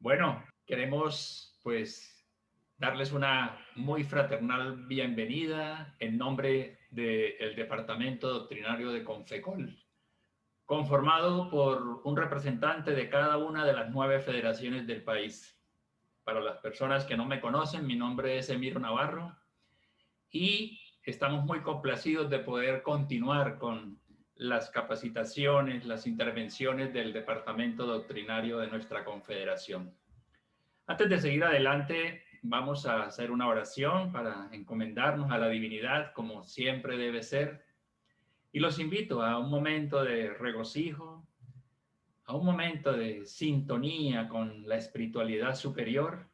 Bueno, queremos pues darles una muy fraternal bienvenida en nombre del Departamento Doctrinario de Confecol, conformado por un representante de cada una de las 9 federaciones del país. Para las personas que no me conocen, mi nombre es Emiro Navarro y estamos muy complacidos de poder continuar con las capacitaciones, las intervenciones del Departamento Doctrinario de nuestra Confederación. Antes de seguir adelante, vamos a hacer una oración para encomendarnos a la divinidad, como siempre debe ser. Y los invito a un momento de regocijo, a un momento de sintonía con la espiritualidad superior,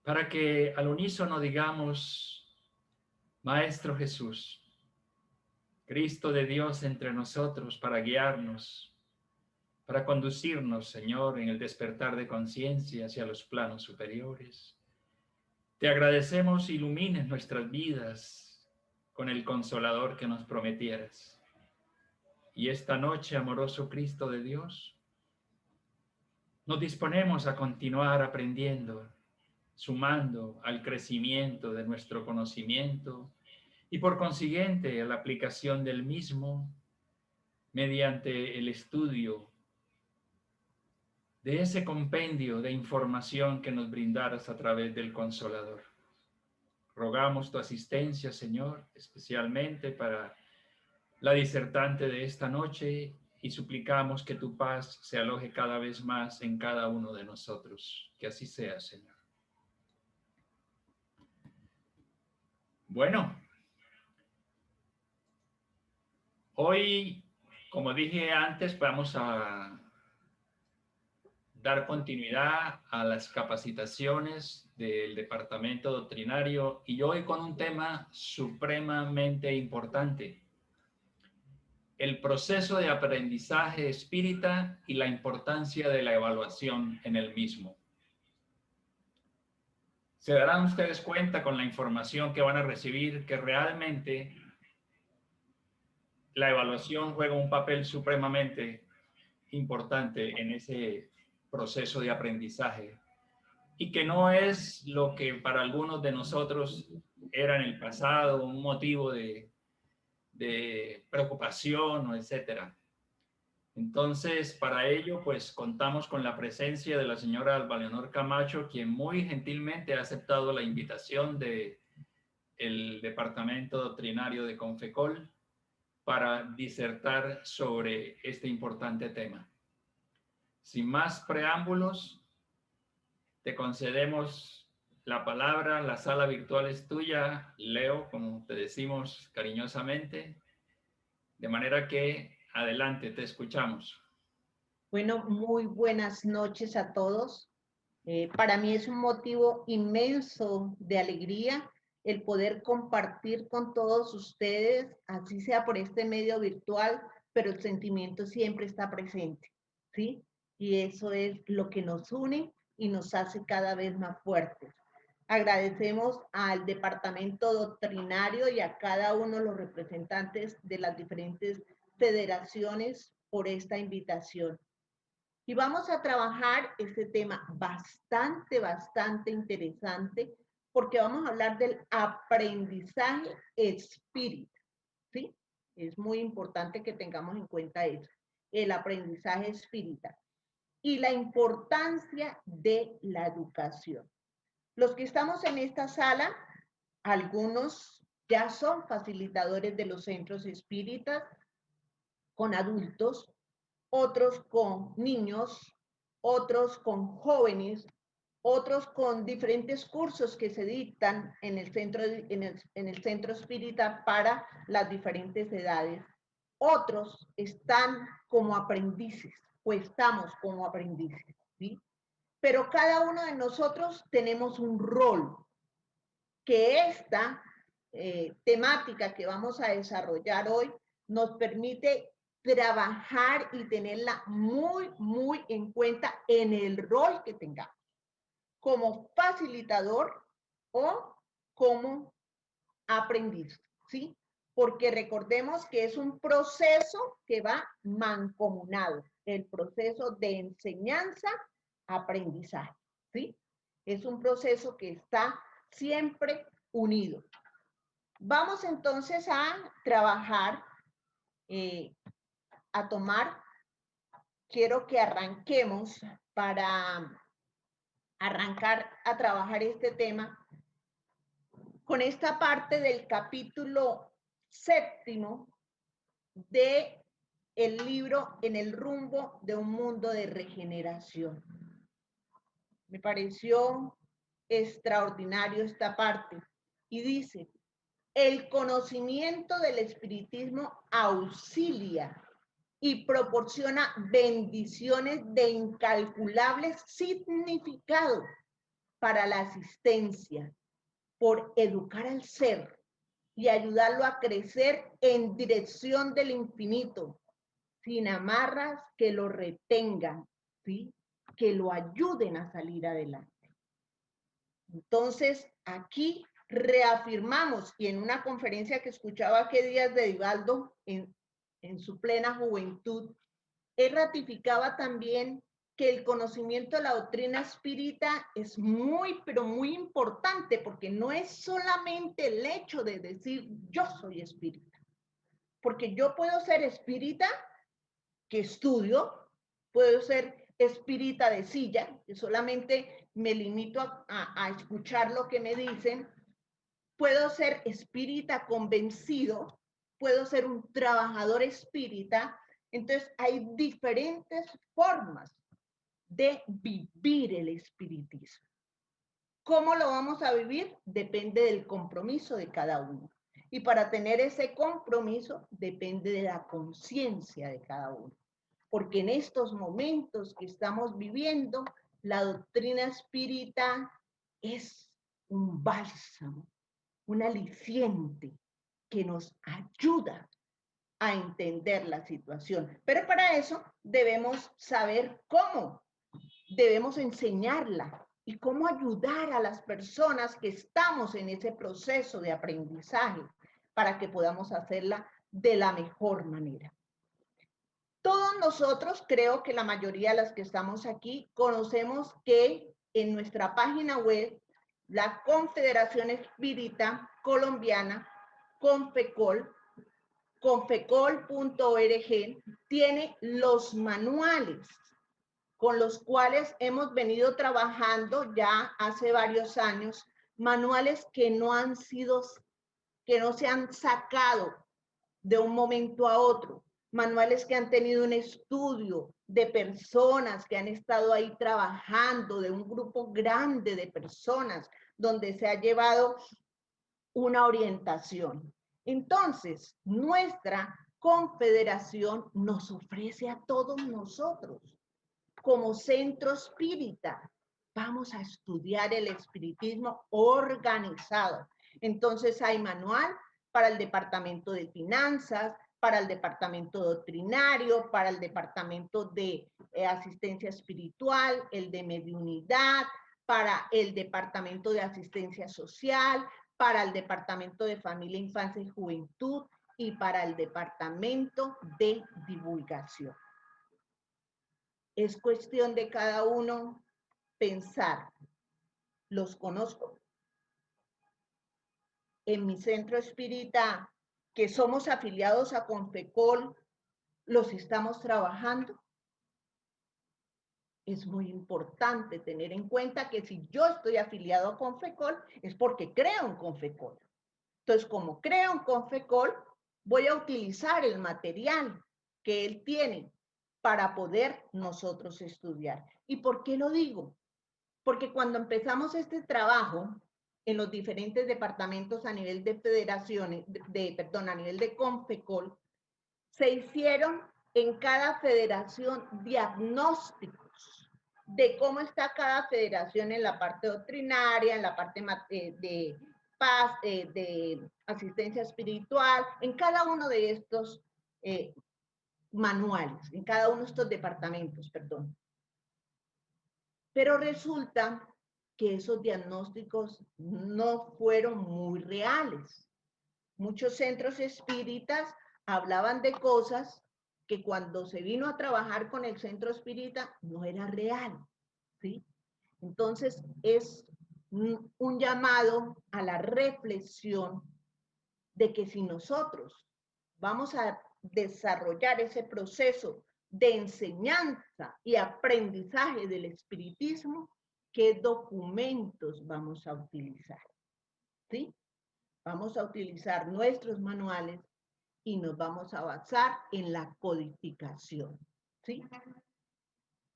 para que al unísono digamos: Maestro Jesús, Cristo de Dios entre nosotros, para guiarnos, para conducirnos, Señor, en el despertar de conciencia hacia los planos superiores. Te agradecemos, ilumines nuestras vidas con el consolador que nos prometieras. Y esta noche, amoroso Cristo de Dios, nos disponemos a continuar aprendiendo, sumando al crecimiento de nuestro conocimiento y por consiguiente a la aplicación del mismo mediante el estudio de ese compendio de información que nos brindaras a través del Consolador. Rogamos tu asistencia, Señor, especialmente para la disertante de esta noche y suplicamos que tu paz se aloje cada vez más en cada uno de nosotros. Que así sea, Señor. Bueno, hoy, como dije antes, vamos a dar continuidad a las capacitaciones del Departamento Doctrinario y hoy con un tema supremamente importante: el proceso de aprendizaje espírita y la importancia de la evaluación en el mismo. Se darán ustedes cuenta con la información que van a recibir que realmente la evaluación juega un papel supremamente importante en ese proceso de aprendizaje y que no es lo que para algunos de nosotros era en el pasado un motivo de preocupación o etcétera. Entonces, para ello, pues contamos con la presencia de la señora Alba Leonor Camacho, quien muy gentilmente ha aceptado la invitación del Departamento Doctrinario de Confecol para disertar sobre este importante tema. Sin más preámbulos, te concedemos la palabra, la sala virtual es tuya, Leo, como te decimos cariñosamente, de manera que adelante, te escuchamos. Bueno, muy buenas noches a todos. Para mí es un motivo inmenso de alegría el poder compartir con todos ustedes, así sea por este medio virtual, pero el sentimiento siempre está presente, ¿sí? Y eso es lo que nos une y nos hace cada vez más fuertes. Agradecemos al departamento doctrinario y a cada uno de los representantes de las diferentes federaciones por esta invitación. Y vamos a trabajar este tema bastante interesante porque vamos a hablar del aprendizaje espírita, ¿sí? Es muy importante que tengamos en cuenta eso, el aprendizaje espírita y la importancia de la educación. Los que estamos en esta sala, algunos ya son facilitadores de los centros espíritas con adultos, otros con niños, otros con jóvenes, otros con diferentes cursos que se dictan en el centro espírita para las diferentes edades. Otros están como aprendices o estamos como aprendices, ¿sí? Pero cada uno de nosotros tenemos un rol que esta temática que vamos a desarrollar hoy nos permite trabajar y tenerla muy en cuenta en el rol que tengamos, como facilitador o como aprendiz, ¿sí? Porque recordemos que es un proceso que va mancomunado, el proceso de enseñanza aprendizaje, ¿sí? Es un proceso que está siempre unido. Vamos entonces a trabajar, a tomar, quiero que arranquemos para arrancar a trabajar este tema con esta parte del capítulo 7 de el libro En el rumbo de un mundo de regeneración. Me pareció extraordinario esta parte y dice: el conocimiento del espiritismo auxilia y proporciona bendiciones de incalculable significado para la asistencia, por educar al ser y ayudarlo a crecer en dirección del infinito, sin amarras que lo retengan, ¿sí? Que lo ayuden a salir adelante. Entonces, aquí reafirmamos, y en una conferencia que escuchaba hace días de Divaldo en su plena juventud, él ratificaba también que el conocimiento de la doctrina espírita es muy, pero muy importante, porque no es solamente el hecho de decir yo soy espírita, porque yo puedo ser espírita que estudio, puedo ser espírita de silla, que solamente me limito a escuchar lo que me dicen, puedo ser espírita convencido, puedo ser un trabajador espírita. Entonces hay diferentes formas de vivir el espiritismo. ¿Cómo lo vamos a vivir? Depende del compromiso de cada uno. Y para tener ese compromiso depende de la conciencia de cada uno. Porque en estos momentos que estamos viviendo, la doctrina espírita es un bálsamo, un aliciente que nos ayuda a entender la situación. Pero para eso debemos saber cómo, debemos enseñarla y cómo ayudar a las personas que estamos en ese proceso de aprendizaje para que podamos hacerla de la mejor manera. Todos nosotros, creo que la mayoría de las que estamos aquí, conocemos que en nuestra página web, la Confederación Espírita Colombiana, Confecol, confecol.org, tiene los manuales con los cuales hemos venido trabajando ya hace varios años, manuales que no se han sacado de un momento a otro, manuales que han tenido un estudio de personas que han estado ahí trabajando, de un grupo grande de personas, donde se ha llevado una orientación. Entonces, nuestra confederación nos ofrece a todos nosotros, como centro espírita, vamos a estudiar el espiritismo organizado. Entonces hay manual para el departamento de finanzas, para el departamento doctrinario, para el departamento de asistencia espiritual, el de mediunidad, para el departamento de asistencia social, para el departamento de familia, infancia y juventud y para el departamento de divulgación. Es cuestión de cada uno pensar, ¿los conozco? En mi centro espírita, que somos afiliados a Confecol, ¿los estamos trabajando? Es muy importante tener en cuenta que si yo estoy afiliado a Confecol, es porque creo en Confecol. Entonces, como creo en Confecol, voy a utilizar el material que él tiene para poder nosotros estudiar. ¿Y por qué lo digo? Porque cuando empezamos este trabajo en los diferentes departamentos a nivel de federaciones, a nivel de Confecol, se hicieron en cada federación diagnósticos de cómo está cada federación en la parte doctrinaria, en la parte de paz, de asistencia espiritual, en cada uno de estos manuales, en cada uno de estos departamentos, perdón. Pero resulta que esos diagnósticos no fueron muy reales. Muchos centros espíritas hablaban de cosas que cuando se vino a trabajar con el centro espírita no era real. ¿sí? Entonces, es un llamado a la reflexión de que si nosotros vamos a desarrollar ese proceso de enseñanza y aprendizaje del espiritismo, ¿qué documentos vamos a utilizar? ¿Sí? Vamos a utilizar nuestros manuales y nos vamos a basar en la codificación, ¿sí?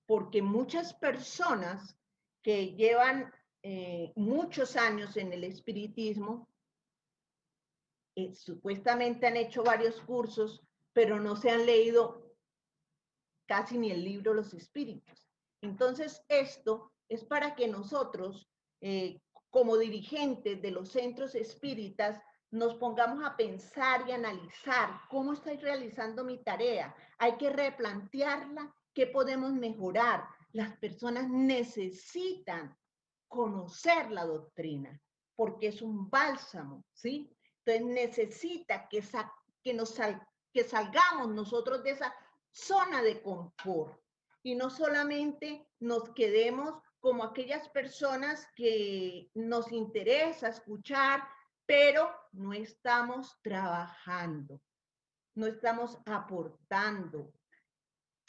Porque muchas personas que llevan muchos años en el espiritismo, supuestamente han hecho varios cursos, pero no se han leído casi ni el libro Los Espíritus. Entonces, esto es para que nosotros, como dirigentes de los centros espíritas, nos pongamos a pensar y analizar cómo estoy realizando mi tarea. Hay que replantearla, qué podemos mejorar. Las personas necesitan conocer la doctrina, porque es un bálsamo, ¿sí? Entonces necesita que salgamos nosotros de esa zona de confort y no solamente nos quedemos como aquellas personas que nos interesa escuchar, pero no estamos trabajando, no estamos aportando.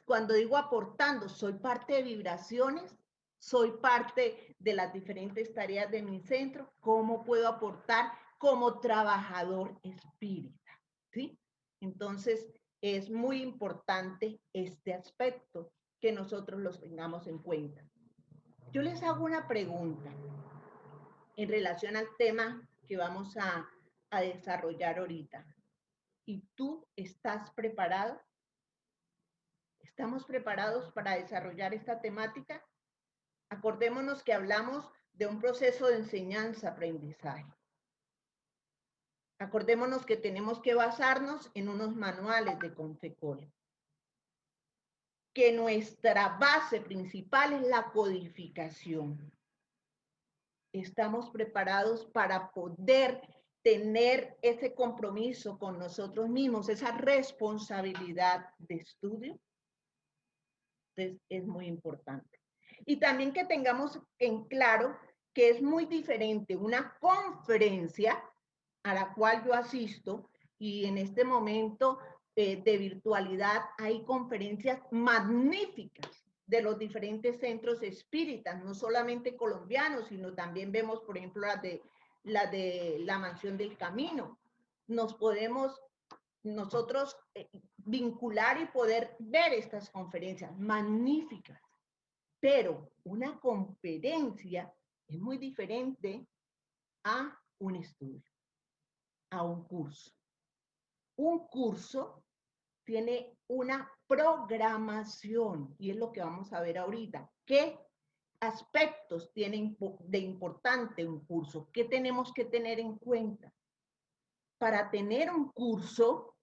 Cuando digo aportando, soy parte de vibraciones, soy parte de las diferentes tareas de mi centro, ¿cómo puedo aportar como trabajador espírita? ¿Sí? Entonces, es muy importante este aspecto que nosotros los tengamos en cuenta. Yo les hago una pregunta en relación al tema que vamos a desarrollar ahorita. ¿Y tú estás preparado? ¿Estamos preparados para desarrollar esta temática? Acordémonos que hablamos de un proceso de enseñanza-aprendizaje. Acordémonos que tenemos que basarnos en unos manuales de Confecol. Que nuestra base principal es la codificación. ¿Estamos preparados para poder tener ese compromiso con nosotros mismos, esa responsabilidad de estudio? Entonces, es muy importante. Y también que tengamos en claro que es muy diferente una conferencia a la cual yo asisto, y en este momento de virtualidad hay conferencias magníficas de los diferentes centros espíritas, no solamente colombianos, sino también vemos, por ejemplo, la de la Mansión del Camino. Nos podemos nosotros vincular y poder ver estas conferencias magníficas. Pero una conferencia es muy diferente a un estudio, a un curso. Un curso tiene una programación y es lo que vamos a ver ahorita. ¿Qué aspectos tienen de importante un curso? ¿Qué tenemos que tener en cuenta? Para tener un curso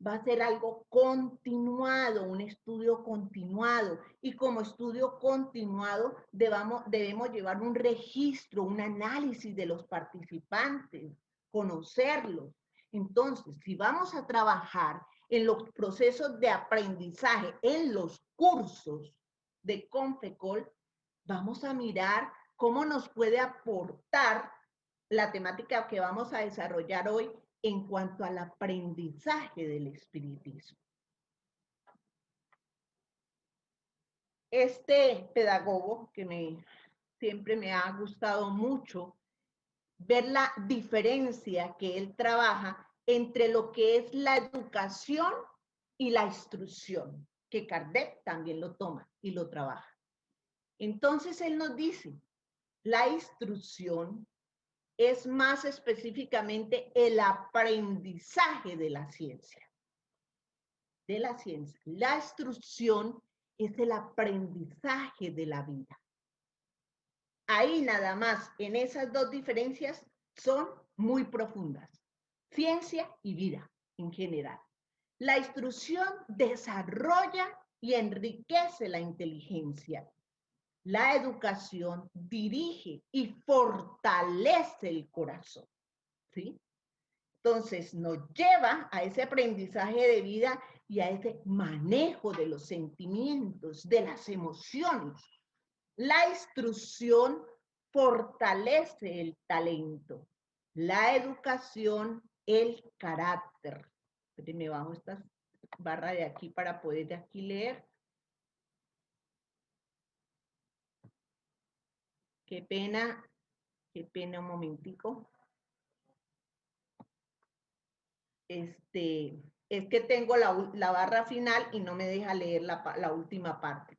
va a ser algo continuado, un estudio continuado. Y como estudio continuado debemos llevar un registro, un análisis de los participantes, conocerlos. Entonces, si vamos a trabajar en los procesos de aprendizaje, en los cursos de Confecol, vamos a mirar cómo nos puede aportar la temática que vamos a desarrollar hoy en cuanto al aprendizaje del espiritismo. Este pedagogo que siempre me ha gustado mucho ver la diferencia que él trabaja entre lo que es la educación y la instrucción, que Kardec también lo toma y lo trabaja. Entonces él nos dice, la instrucción es más específicamente el aprendizaje de la ciencia. La instrucción es el aprendizaje de la vida. Ahí nada más, en esas dos diferencias son muy profundas. Ciencia y vida en general. La instrucción desarrolla y enriquece la inteligencia. La educación dirige y fortalece el corazón, ¿sí? Entonces nos lleva a ese aprendizaje de vida y a ese manejo de los sentimientos, de las emociones. La instrucción fortalece el talento. La educación, el carácter. Me bajo esta barra de aquí para poder de aquí leer. Qué pena un momentico. Es que tengo la barra final y no me deja leer la última parte.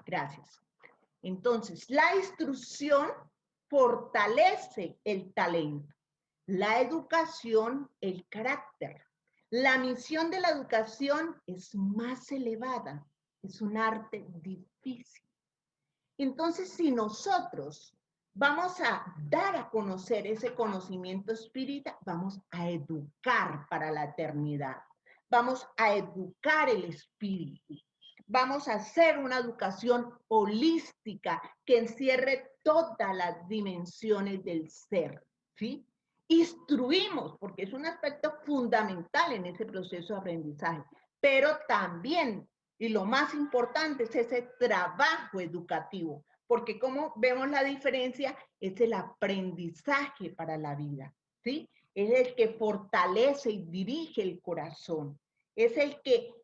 Gracias. Entonces, la instrucción fortalece el talento. La educación, el carácter. La misión de la educación es más elevada. Es un arte difícil. Entonces, si nosotros vamos a dar a conocer ese conocimiento espírita, vamos a educar para la eternidad. Vamos a educar el espíritu. Vamos a hacer una educación holística que encierre todas las dimensiones del ser, ¿sí? Instruimos, porque es un aspecto fundamental en ese proceso de aprendizaje, pero también, y lo más importante, es ese trabajo educativo, porque como vemos la diferencia, es el aprendizaje para la vida, ¿sí? Es el que fortalece y dirige el corazón, es el que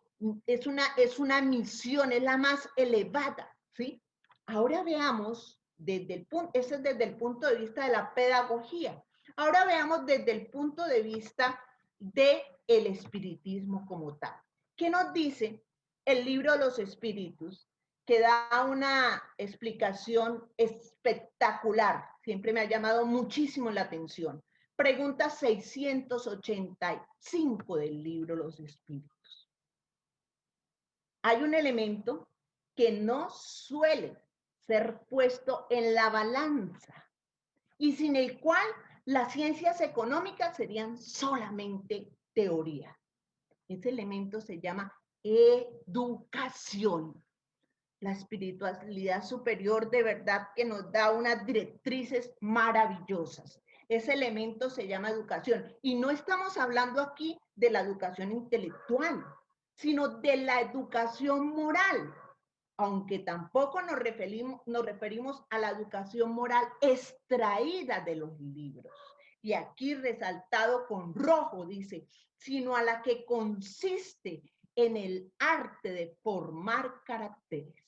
es una misión, es la más elevada, ¿sí? Ahora veamos ese es desde el punto de vista de la pedagogía. Ahora veamos desde el punto de vista del espiritismo como tal. ¿Qué nos dice el libro de los espíritus? Que da una explicación espectacular. Siempre me ha llamado muchísimo la atención. Pregunta 685 del libro Los Espíritus. Hay un elemento que no suele ser puesto en la balanza y sin el cual las ciencias económicas serían solamente teoría. Ese elemento se llama educación. La espiritualidad superior de verdad que nos da unas directrices maravillosas. Ese elemento se llama educación. Y no estamos hablando aquí de la educación intelectual, sino de la educación moral, aunque tampoco nos referimos a la educación moral extraída de los libros. Y aquí resaltado con rojo dice, sino a la que consiste en el arte de formar caracteres,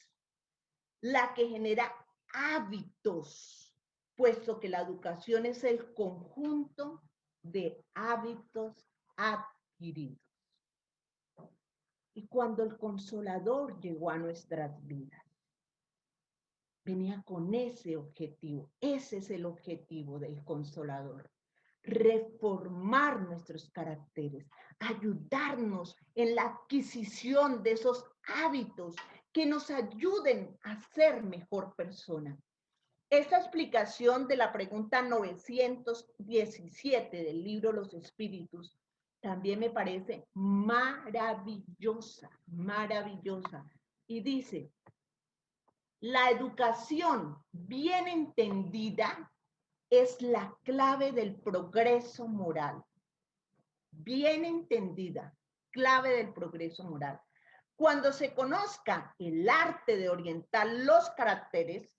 la que genera hábitos, puesto que la educación es el conjunto de hábitos adquiridos. Y cuando el Consolador llegó a nuestras vidas, venía con ese objetivo. Ese es el objetivo del Consolador. Reformar nuestros caracteres, ayudarnos en la adquisición de esos hábitos que nos ayuden a ser mejor persona. Esta explicación de la pregunta 917 del libro Los Espíritus también me parece maravillosa, maravillosa. Y dice, la educación bien entendida es la clave del progreso moral. Bien entendida, clave del progreso moral. Cuando se conozca el arte de orientar los caracteres,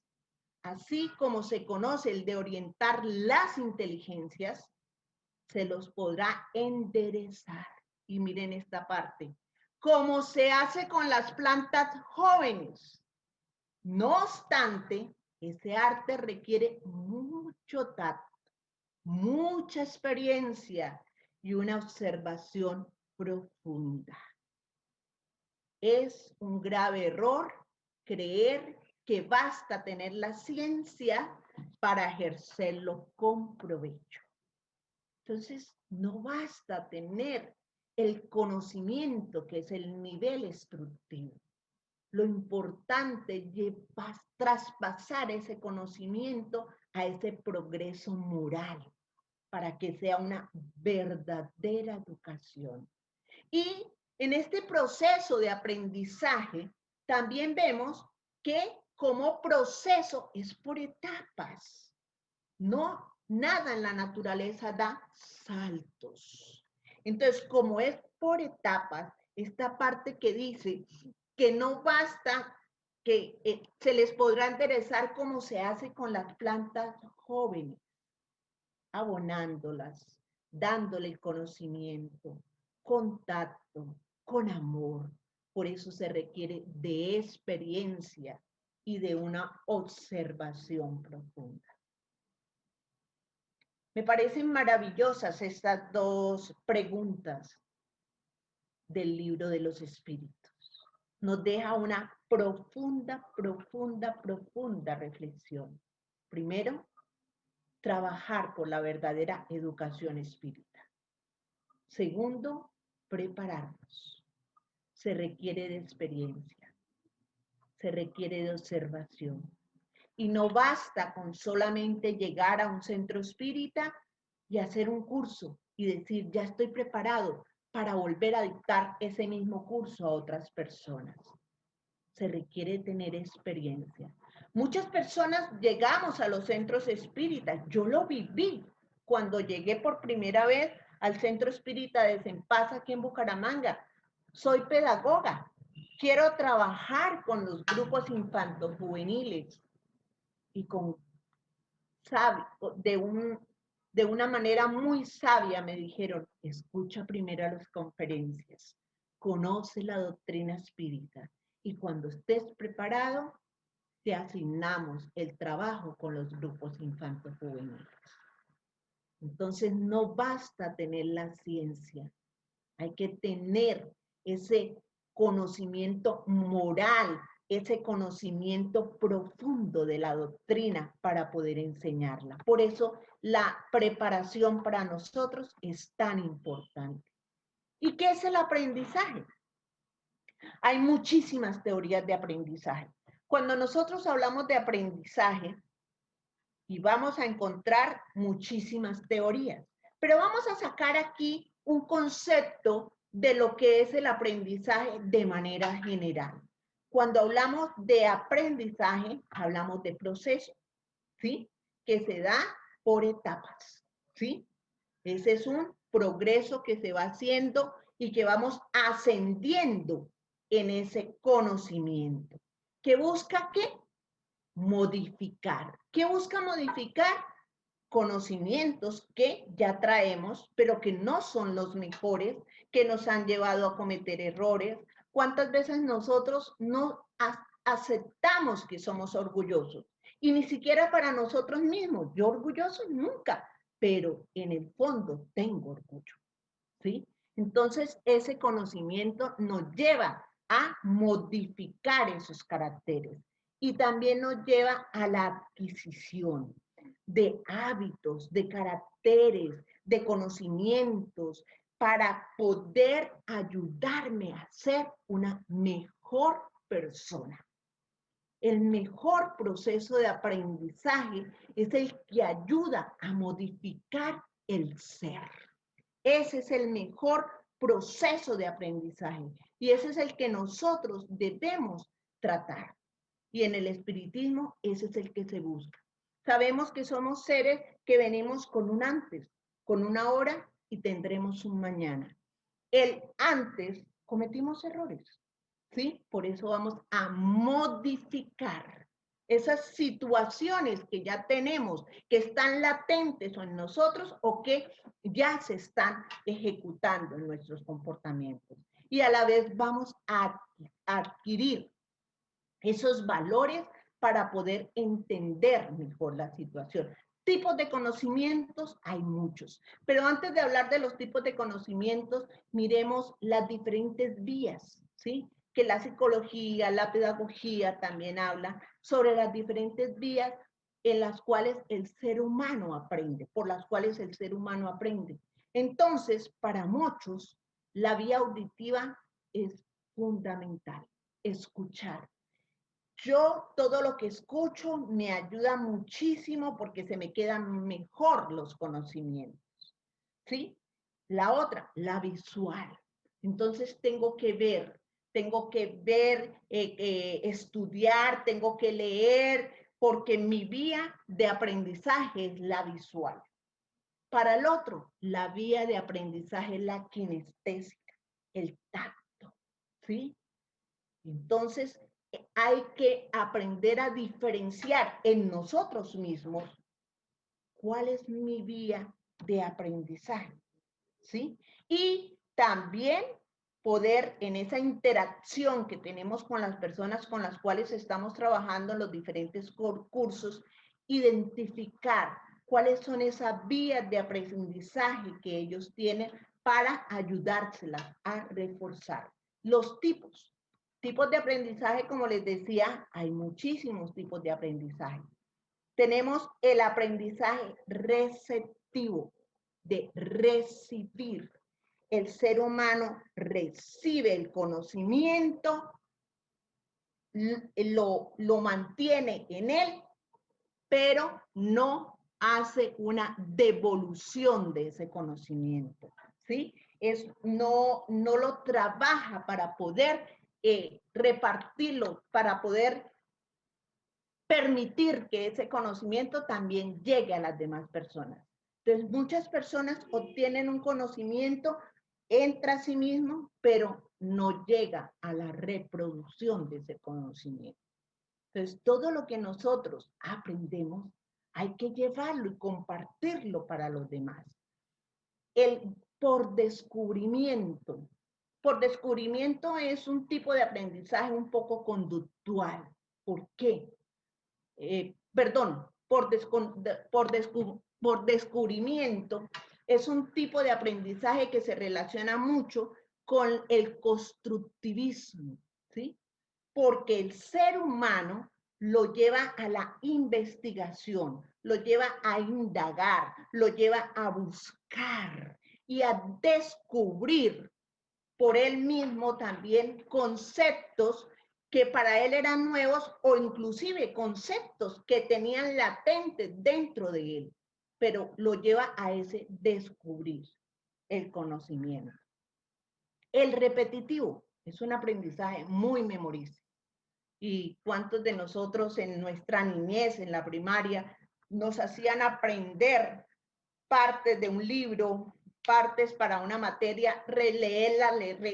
así como se conoce el de orientar las inteligencias, se los podrá enderezar. Y miren esta parte, como se hace con las plantas jóvenes. No obstante, ese arte requiere mucho tacto, mucha experiencia y una observación profunda. Es un grave error creer que basta tener la ciencia para ejercerlo con provecho. Entonces, no basta tener el conocimiento, que es el nivel instructivo. Lo importante es traspasar ese conocimiento a ese progreso moral para que sea una verdadera educación. Y en este proceso de aprendizaje también vemos que como proceso es por etapas. No, nada en la naturaleza da saltos. Entonces, como es por etapas, esta parte que dice que no basta que se les podrá interesar cómo se hace con las plantas jóvenes, abonándolas, dándole el conocimiento, contacto, con amor. Por eso se requiere de experiencia y de una observación profunda. Me parecen maravillosas estas dos preguntas del libro de los espíritus. Nos deja una profunda reflexión. Primero, trabajar por la verdadera educación espírita. Segundo, prepararnos. Se requiere de experiencia, se requiere de observación. Y no basta con solamente llegar a un centro espírita y hacer un curso y decir, ya estoy preparado para volver a dictar ese mismo curso a otras personas. Se requiere tener experiencia. Muchas personas llegamos a los centros espíritas. Yo lo viví cuando llegué por primera vez al Centro Espírita de Sempaz aquí en Bucaramanga. Soy pedagoga. Quiero trabajar con los grupos infanto-juveniles y de una manera muy sabia me dijeron, escucha primero las conferencias, conoce la doctrina espírita y cuando estés preparado, te asignamos el trabajo con los grupos infanto-juveniles. Entonces no basta tener la ciencia, hay que tener ese conocimiento moral, ese conocimiento profundo de la doctrina para poder enseñarla. Por eso la preparación para nosotros es tan importante. ¿Y qué es el aprendizaje? Hay muchísimas teorías de aprendizaje. Cuando nosotros hablamos de aprendizaje, y vamos a encontrar muchísimas teorías, pero vamos a sacar aquí un concepto de lo que es el aprendizaje de manera general. Cuando hablamos de aprendizaje, hablamos de proceso, ¿sí? Que se da por etapas, ¿sí? Ese es un progreso que se va haciendo y que vamos ascendiendo en ese conocimiento. ¿Que busca qué? Modificar. ¿Qué busca modificar? Conocimientos que ya traemos, pero que no son los mejores, que nos han llevado a cometer errores. ¿Cuántas veces nosotros no aceptamos que somos orgullosos? Y ni siquiera para nosotros mismos. Yo orgulloso nunca, pero en el fondo tengo orgullo, ¿sí? Entonces, ese conocimiento nos lleva a modificar esos caracteres y también nos lleva a la adquisición de hábitos, de caracteres, de conocimientos para poder ayudarme a ser una mejor persona. El mejor proceso de aprendizaje es el que ayuda a modificar el ser. Ese es el mejor proceso de aprendizaje y ese es el que nosotros debemos tratar. Y en el espiritismo ese es el que se busca. Sabemos que somos seres que venimos con un antes, con una hora y tendremos un mañana. El antes cometimos errores, ¿sí? Por eso vamos a modificar esas situaciones que ya tenemos, que están latentes en nosotros o que ya se están ejecutando en nuestros comportamientos. Y a la vez vamos a adquirir esos valores para poder entender mejor la situación. Tipos de conocimientos hay muchos, pero antes de hablar de los tipos de conocimientos, miremos las diferentes vías, ¿sí? Que la psicología, la pedagogía también habla sobre las diferentes vías en las cuales el ser humano aprende, por las cuales el ser humano aprende. Entonces, para muchos, la vía auditiva es fundamental, escuchar. Yo todo lo que escucho me ayuda muchísimo porque se me quedan mejor los conocimientos, ¿sí? La otra, la visual. Entonces tengo que ver, tengo que ver, estudiar, tengo que leer, porque mi vía de aprendizaje es la visual. Para el otro, la vía de aprendizaje es la kinestésica, el tacto, ¿sí? Entonces, hay que aprender a diferenciar en nosotros mismos cuál es mi vía de aprendizaje, ¿sí? Y también poder en esa interacción que tenemos con las personas con las cuales estamos trabajando en los diferentes cursos, identificar cuáles son esas vías de aprendizaje que ellos tienen para ayudárselas a reforzar. Los tipos de aprendizaje, como les decía, hay muchísimos tipos de aprendizaje. Tenemos el aprendizaje receptivo, de recibir. El ser humano recibe el conocimiento, lo mantiene en él, pero no hace una devolución de ese conocimiento, ¿sí? No lo trabaja para poder repartirlo, para poder permitir que ese conocimiento también llegue a las demás personas. Entonces, muchas personas obtienen un conocimiento, entra a sí mismo, pero no llega a la reproducción de ese conocimiento. Entonces, todo lo que nosotros aprendemos, hay que llevarlo y compartirlo para los demás. El por descubrimiento. Por descubrimiento es un tipo de aprendizaje un poco conductual. ¿Por qué? Por descubrimiento, es un tipo de aprendizaje que se relaciona mucho con el constructivismo, ¿sí? Porque el ser humano lo lleva a la investigación, lo lleva a indagar, lo lleva a buscar y a descubrir por él mismo también conceptos que para él eran nuevos o inclusive conceptos que tenían latentes dentro de él, pero lo lleva a ese descubrir el conocimiento. El repetitivo es un aprendizaje muy memorístico. ¿Y cuántos de nosotros en nuestra niñez, en la primaria, nos hacían aprender partes de un libro, partes para una materia, releerla,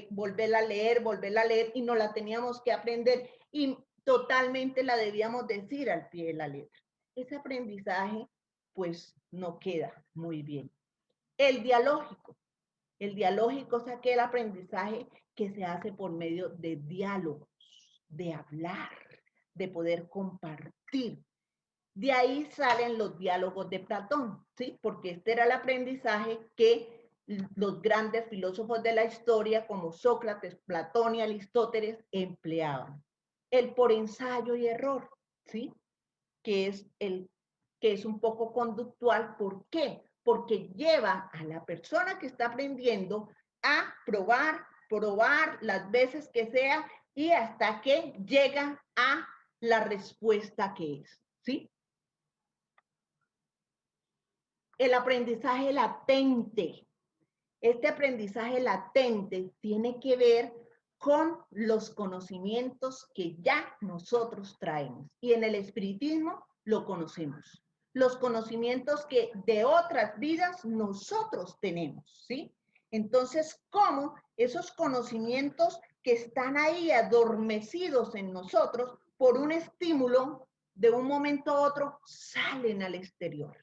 volverla a leer y no la teníamos que aprender y totalmente la debíamos decir al pie de la letra? Ese aprendizaje pues no queda muy bien. El dialógico es aquel aprendizaje que se hace por medio de diálogos, de hablar, de poder compartir. De ahí salen los diálogos de Platón, ¿sí? Porque este era el aprendizaje que los grandes filósofos de la historia como Sócrates, Platón y Aristóteles empleaban. El por ensayo y error, ¿sí? Que es un poco conductual. ¿Por qué? Porque lleva a la persona que está aprendiendo a probar las veces que sea y hasta que llega a la respuesta que es, ¿sí? El aprendizaje latente. Este aprendizaje latente tiene que ver con los conocimientos que ya nosotros traemos. Y en el espiritismo lo conocemos. Los conocimientos que de otras vidas nosotros tenemos, ¿sí? Entonces, ¿cómo esos conocimientos que están ahí adormecidos en nosotros por un estímulo de un momento a otro salen al exterior?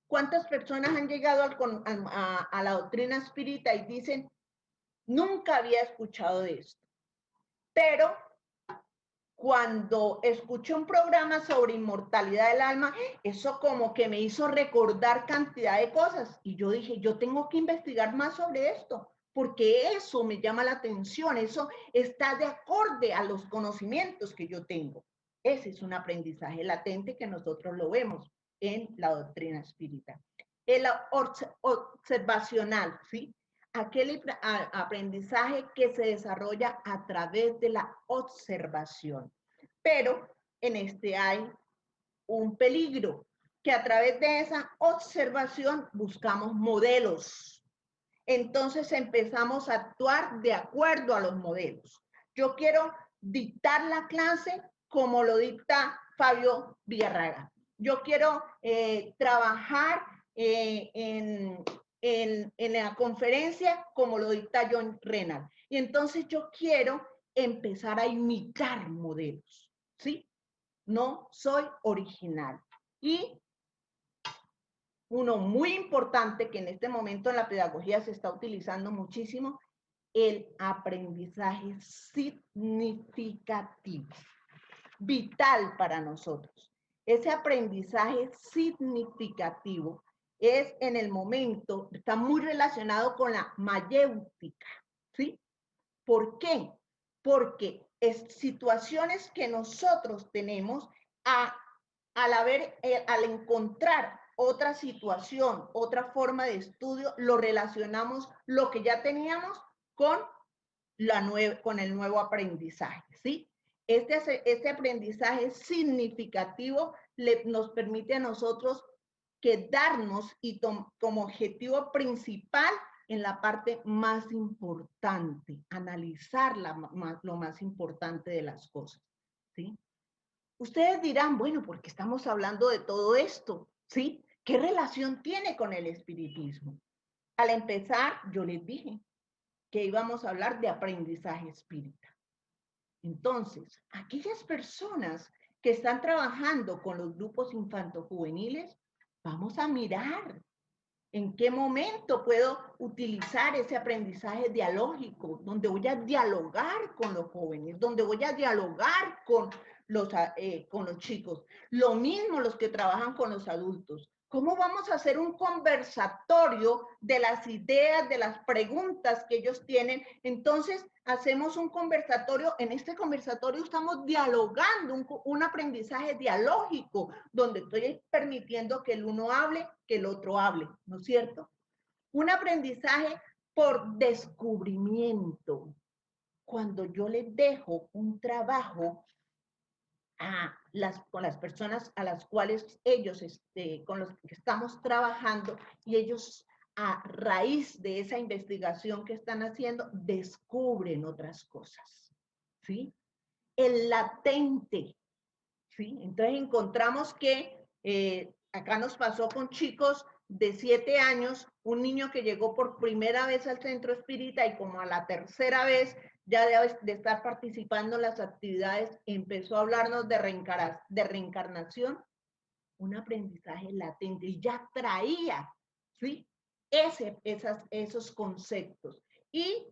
¿Cuántas personas han llegado a la doctrina espírita y dicen, nunca había escuchado de esto? Pero cuando escuché un programa sobre inmortalidad del alma, eso como que me hizo recordar cantidad de cosas. Y yo dije, yo tengo que investigar más sobre esto, porque eso me llama la atención, eso está de acorde a los conocimientos que yo tengo. Ese es un aprendizaje latente que nosotros lo vemos en la doctrina espírita. El observacional, ¿sí? Aquel aprendizaje que se desarrolla a través de la observación. Pero en este hay un peligro, que a través de esa observación buscamos modelos. Entonces empezamos a actuar de acuerdo a los modelos. Yo quiero dictar la clase como lo dicta Fabio Villarraga. Yo quiero trabajar en la conferencia como lo dicta John Renard. Y entonces yo quiero empezar a imitar modelos, ¿sí? No soy original. Y uno muy importante que en este momento en la pedagogía se está utilizando muchísimo, el aprendizaje significativo, vital para nosotros. Ese aprendizaje significativo es en el momento, está muy relacionado con la mayéutica, ¿sí? ¿Por qué? Porque es situaciones que nosotros tenemos al encontrar otra situación, otra forma de estudio, lo relacionamos lo que ya teníamos con, con el nuevo aprendizaje, ¿sí? Este aprendizaje significativo nos permite a nosotros quedarnos y como objetivo principal en la parte más importante, analizar lo más importante de las cosas, ¿sí? Ustedes dirán, bueno, ¿por qué estamos hablando de todo esto? ¿Sí? ¿Qué relación tiene con el espiritismo? Al empezar, yo les dije que íbamos a hablar de aprendizaje espírita. Entonces, aquellas personas que están trabajando con los grupos infantojuveniles, vamos a mirar en qué momento puedo utilizar ese aprendizaje dialógico, donde voy a dialogar con los jóvenes, donde voy a dialogar con los chicos. Lo mismo los que trabajan con los adultos. ¿Cómo vamos a hacer un conversatorio de las ideas, de las preguntas que ellos tienen? Entonces, hacemos un conversatorio. En este conversatorio estamos dialogando, un aprendizaje dialógico, donde estoy permitiendo que el uno hable, que el otro hable, ¿no es cierto? Un aprendizaje por descubrimiento. Cuando yo les dejo un trabajo con las personas a las cuales ellos, con los que estamos trabajando, y ellos a raíz de esa investigación que están haciendo, descubren otras cosas, ¿sí? El latente, ¿sí? Entonces encontramos que acá nos pasó con chicos de 7 años, un niño que llegó por primera vez al centro espírita y como a la tercera vez ya de estar participando en las actividades, empezó a hablarnos de reencarnación, un aprendizaje latente, y ya traía, ¿sí? Esos conceptos. Y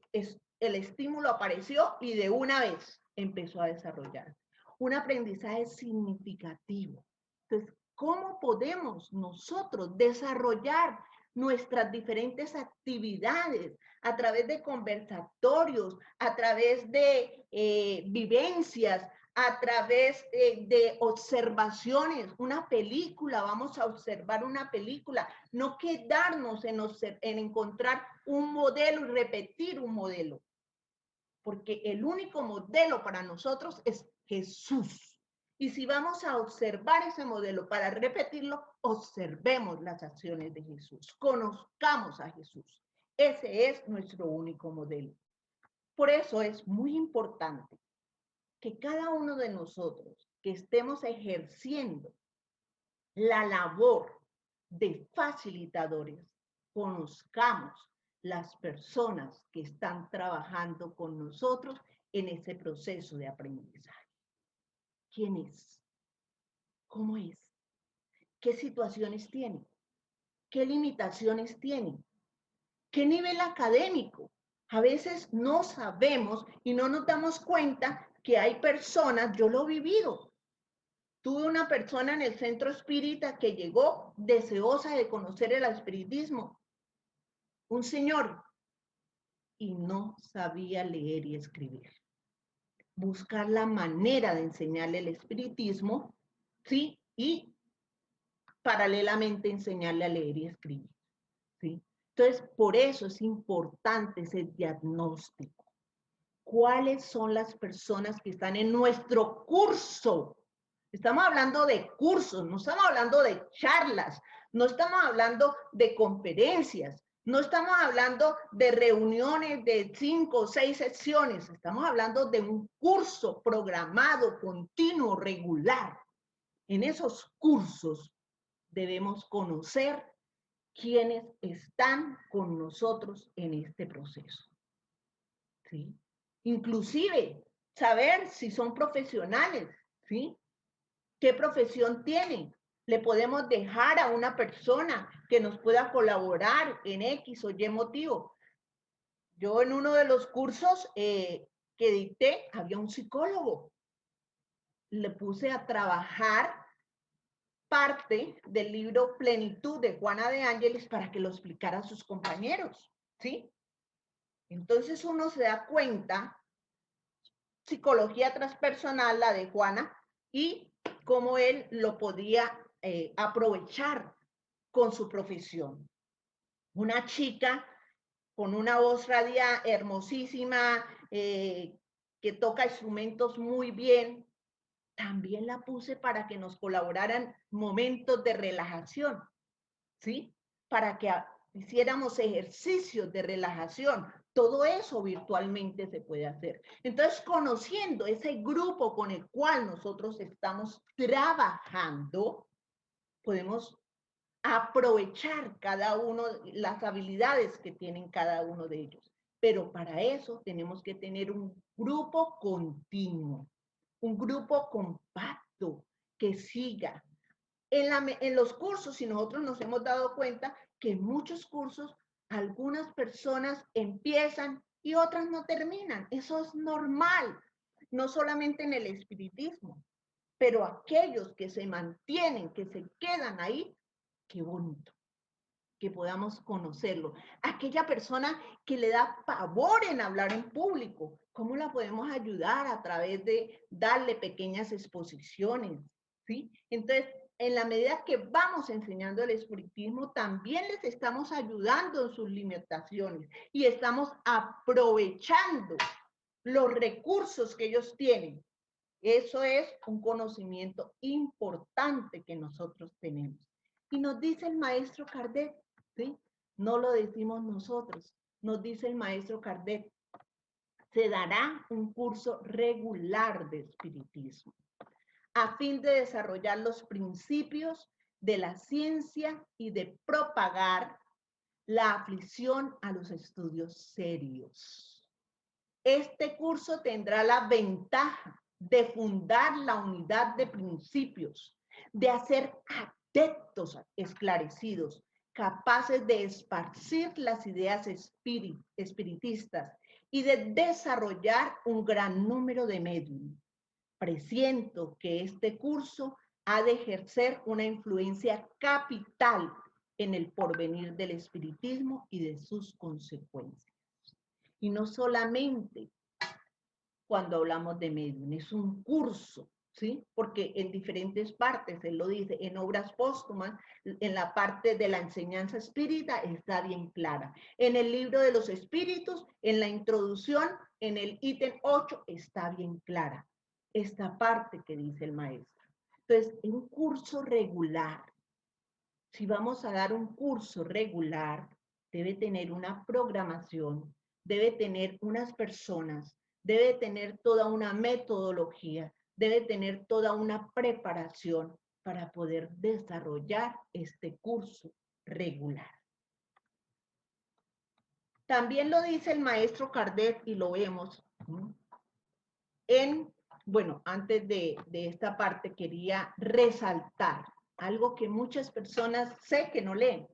el estímulo apareció y de una vez empezó a desarrollar. Un aprendizaje significativo. Entonces, ¿cómo podemos nosotros desarrollar nuestras diferentes actividades a través de conversatorios, a través de vivencias, a través de observaciones? Una película, vamos a observar una película, no quedarnos en encontrar un modelo y repetir un modelo, porque el único modelo para nosotros es Jesús. Y si vamos a observar ese modelo para repetirlo, observemos las acciones de Jesús, conozcamos a Jesús. Ese es nuestro único modelo. Por eso es muy importante que cada uno de nosotros que estemos ejerciendo la labor de facilitadores, conozcamos las personas que están trabajando con nosotros en ese proceso de aprendizaje. ¿Quién es? ¿Cómo es? ¿Qué situaciones tiene? ¿Qué limitaciones tiene? ¿Qué nivel académico? A veces no sabemos y no nos damos cuenta que hay personas, yo lo he vivido. Tuve una persona en el centro espírita que llegó deseosa de conocer el espiritismo, un señor, y no sabía leer y escribir. Buscar la manera de enseñarle el espiritismo, ¿sí? Y paralelamente enseñarle a leer y escribir, ¿sí? Entonces, por eso es importante ese diagnóstico. ¿Cuáles son las personas que están en nuestro curso? Estamos hablando de cursos, no estamos hablando de charlas, no estamos hablando de conferencias, No estamos hablando de reuniones de 5 o 6 sesiones, estamos hablando de un curso programado, continuo, regular. En esos cursos debemos conocer quiénes están con nosotros en este proceso. ¿Sí? Inclusive saber si son profesionales, ¿sí? ¿Qué profesión tienen? Le podemos dejar a una persona que nos pueda colaborar en X o Y motivo. Yo en uno de los cursos que dicté, había un psicólogo. Le puse a trabajar parte del libro Plenitud de Juana de Ángeles para que lo explicara a sus compañeros, ¿sí? Entonces uno se da cuenta, psicología transpersonal, la de Juana, y cómo él lo podía aprovechar con su profesión. Una chica con una voz radial hermosísima, que toca instrumentos muy bien, también la puse para que nos colaboraran momentos de relajación, ¿sí? Para que hiciéramos ejercicios de relajación. Todo eso virtualmente se puede hacer. Entonces, conociendo ese grupo con el cual nosotros estamos trabajando, podemos aprovechar cada uno, las habilidades que tienen cada uno de ellos. Pero para eso tenemos que tener un grupo continuo, un grupo compacto que siga. En los cursos, si nosotros nos hemos dado cuenta que en muchos cursos algunas personas empiezan y otras no terminan. Eso es normal, no solamente en el espiritismo, pero aquellos que se mantienen, que se quedan ahí, qué bonito que podamos conocerlo. Aquella persona que le da pavor en hablar en público, ¿cómo la podemos ayudar a través de darle pequeñas exposiciones? ¿Sí? Entonces, en la medida que vamos enseñando el espiritismo, también les estamos ayudando en sus limitaciones y estamos aprovechando los recursos que ellos tienen. Eso es un conocimiento importante que nosotros tenemos. Y nos dice el maestro Kardec, ¿sí? No lo decimos nosotros, nos dice el maestro Kardec, se dará un curso regular de espiritismo a fin de desarrollar los principios de la ciencia y de propagar la aflicción a los estudios serios. Este curso tendrá la ventaja de fundar la unidad de principios, de hacer adeptos esclarecidos, capaces de esparcir las ideas espiritistas y de desarrollar un gran número de medios. Presiento que este curso ha de ejercer una influencia capital en el porvenir del espiritismo y de sus consecuencias. Y no solamente cuando hablamos de medium, es un curso, ¿sí? Porque en diferentes partes, él lo dice, en obras póstumas, en la parte de la enseñanza espírita está bien clara. En el libro de los espíritus, en la introducción, en el ítem 8, está bien clara esta parte que dice el maestro. Entonces, en un curso regular, si vamos a dar un curso regular, debe tener una programación, debe tener unas personas, debe tener toda una metodología, debe tener toda una preparación para poder desarrollar este curso regular. También lo dice el maestro Kardec y lo vemos bueno, antes de esta parte quería resaltar algo que muchas personas sé que no leen.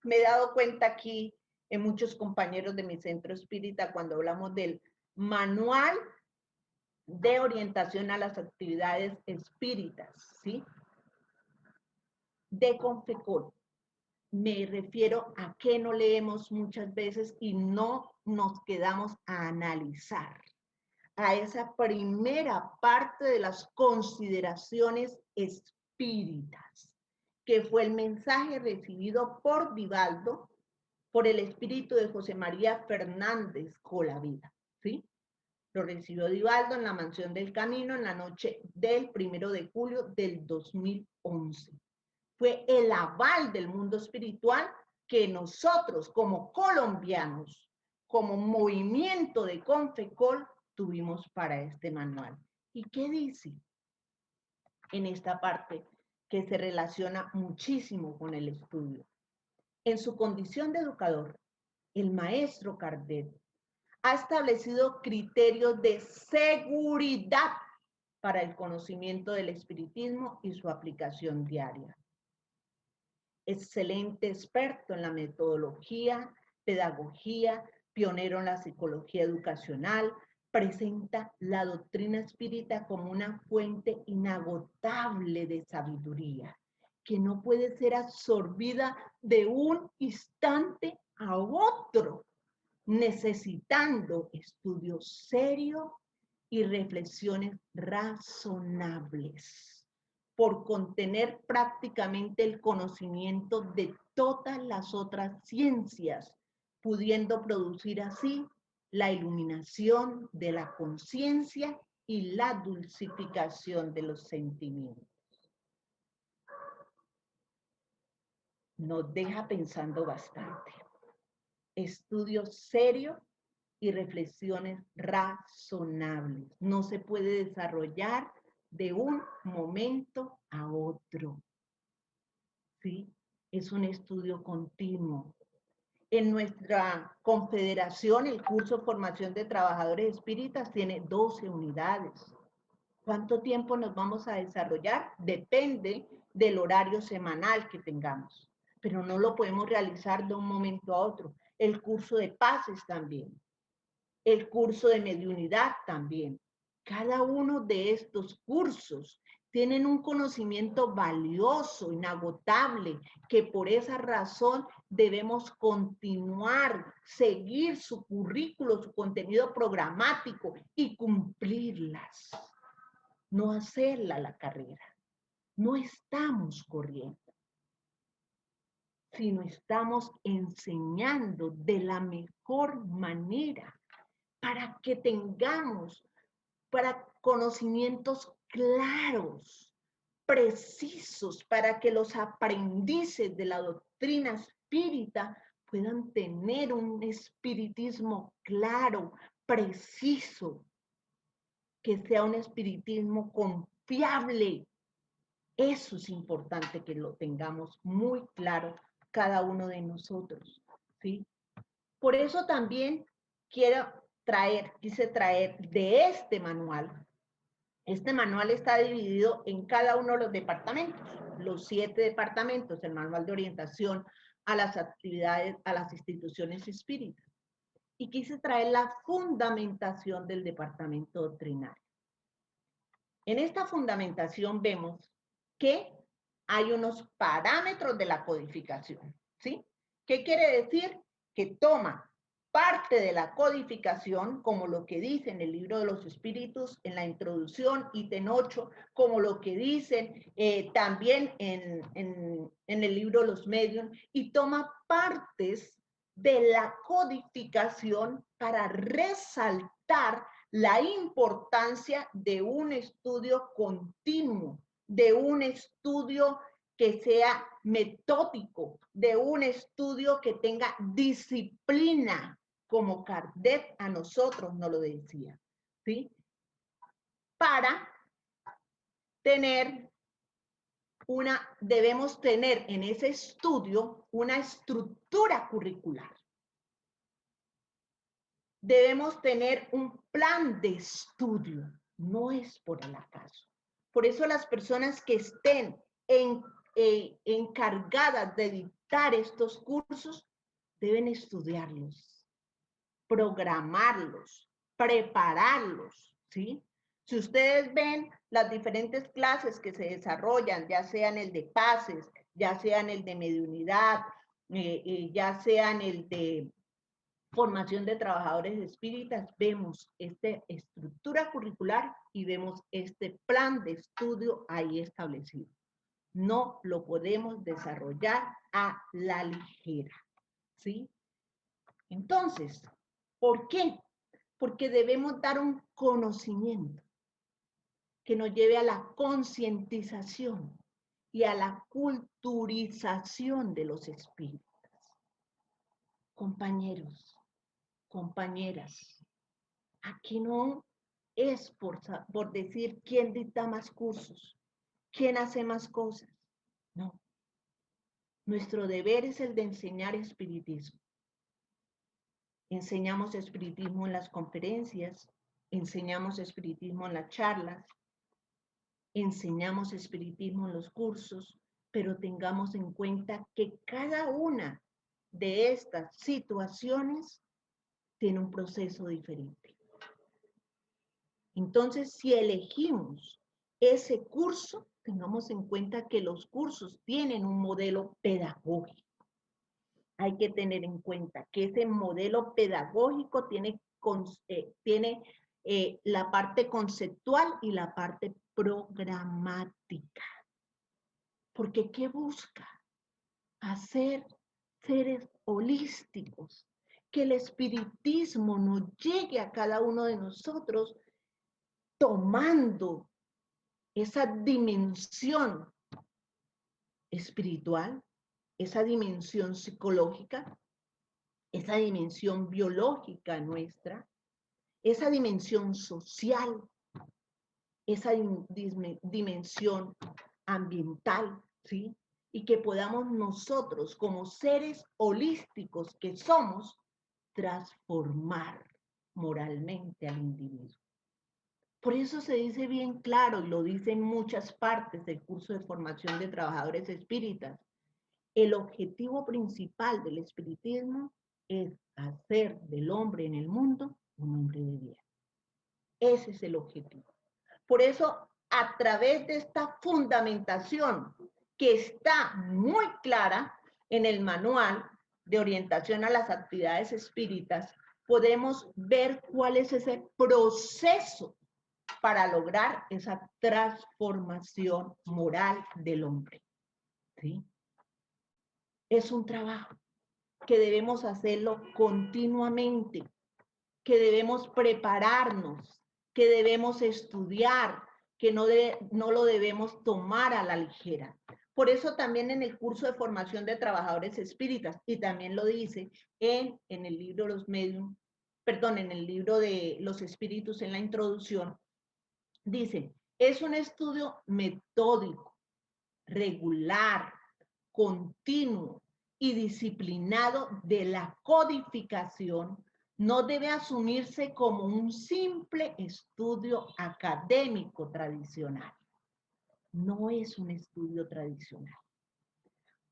Me he dado cuenta aquí en muchos compañeros de mi centro espírita cuando hablamos del manual de orientación a las actividades espíritas, ¿sí? De Confecol. Me refiero a que no leemos muchas veces y no nos quedamos a analizar a esa primera parte de las consideraciones espíritas, que fue el mensaje recibido por Vivaldo, por el espíritu de José María Fernández Colavida, ¿sí? Lo recibió Vivaldo en la Mansión del Camino en la noche del 1 de julio del 2011. Fue el aval del mundo espiritual que nosotros como colombianos, como movimiento de Confecol, tuvimos para este manual. ¿Y qué dice en esta parte que se relaciona muchísimo con el estudio? En su condición de educador, el maestro Kardec ha establecido criterios de seguridad para el conocimiento del espiritismo y su aplicación diaria. Excelente experto en la metodología, pedagogía, pionero en la psicología educacional, presenta la doctrina espírita como una fuente inagotable de sabiduría, que no puede ser absorbida de un instante a otro, necesitando estudio serio y reflexiones razonables, por contener prácticamente el conocimiento de todas las otras ciencias, pudiendo producir así la iluminación de la conciencia y la dulcificación de los sentimientos. Nos deja pensando bastante. Estudio serio y reflexiones razonables. No se puede desarrollar de un momento a otro. ¿Sí? Es un estudio continuo. En nuestra confederación, el curso de formación de trabajadores espíritas tiene 12 unidades. ¿Cuánto tiempo nos vamos a desarrollar? Depende del horario semanal que tengamos, pero no lo podemos realizar de un momento a otro. El curso de pases también. El curso de mediunidad también. Cada uno de estos cursos tienen un conocimiento valioso, inagotable, que por esa razón debemos continuar, seguir su currículo, su contenido programático y cumplirlas. No hacerla la carrera. No estamos corriendo, sino estamos enseñando de la mejor manera para que tengamos conocimientos claros, precisos, para que los aprendices de la doctrina espírita puedan tener un espiritismo claro, preciso, que sea un espiritismo confiable. Eso es importante que lo tengamos muy claro cada uno de nosotros, ¿sí? Por eso también quise traer de este manual. Este manual está dividido en cada uno de los departamentos, los 7 departamentos, el manual de orientación a las actividades, a las instituciones espíritas. Y quise traer la fundamentación del departamento doctrinario. En esta fundamentación vemos que hay unos parámetros de la codificación, ¿sí? ¿Qué quiere decir? Que toma parte de la codificación, como lo que dice en el libro de los espíritus, en la introducción, ítem 8, como lo que dicen también en el libro de los medios, y toma partes de la codificación para resaltar la importancia de un estudio continuo, de un estudio que sea metódico, de un estudio que tenga disciplina, como Kardec a nosotros nos lo decía, ¿sí? Para tener debemos tener en ese estudio una estructura curricular. Debemos tener un plan de estudio, no es por el acaso. Por eso las personas que estén encargadas de dictar estos cursos deben estudiarlos, programarlos, prepararlos, ¿sí? Si ustedes ven las diferentes clases que se desarrollan, ya sea en el de pases, ya sea en el de mediunidad, ya sea en el de formación de trabajadores espíritas, vemos esta estructura curricular y vemos este plan de estudio ahí establecido. No lo podemos desarrollar a la ligera, ¿sí? Entonces, ¿por qué? Porque debemos dar un conocimiento que nos lleve a la concientización y a la culturización de los espíritus. Compañeros, compañeras, aquí no es por decir quién dicta más cursos, quién hace más cosas. No, nuestro deber es el de enseñar espiritismo. Enseñamos espiritismo en las conferencias, enseñamos espiritismo en las charlas, enseñamos espiritismo en los cursos, pero tengamos en cuenta que cada una de estas situaciones tiene un proceso diferente. Entonces, si elegimos ese curso, tengamos en cuenta que los cursos tienen un modelo pedagógico. Hay que tener en cuenta que ese modelo pedagógico tiene la parte conceptual y la parte programática. Porque ¿qué busca? Hacer seres holísticos, que el espiritismo nos llegue a cada uno de nosotros tomando esa dimensión espiritual, esa dimensión psicológica, esa dimensión biológica nuestra, esa dimensión social, esa dimensión ambiental, ¿sí? Y que podamos nosotros, como seres holísticos que somos, transformar moralmente al individuo. Por eso se dice bien claro, y lo dice en muchas partes del curso de formación de trabajadores espíritas, el objetivo principal del espiritismo es hacer del hombre en el mundo un hombre de bien. Ese es el objetivo. Por eso, a través de esta fundamentación que está muy clara en el manual de orientación a las actividades espíritas, podemos ver cuál es ese proceso para lograr esa transformación moral del hombre. ¿Sí? Es un trabajo que debemos hacerlo continuamente, que debemos prepararnos, que debemos estudiar, que no lo debemos tomar a la ligera. Por eso también en el curso de formación de trabajadores espíritas, y también lo dice en el libro Los Medium, perdón, en el libro de Los Espíritus en la introducción, dice, es un estudio metódico, regular, continuo y disciplinado de la codificación, no debe asumirse como un simple estudio académico tradicional. No es un estudio tradicional.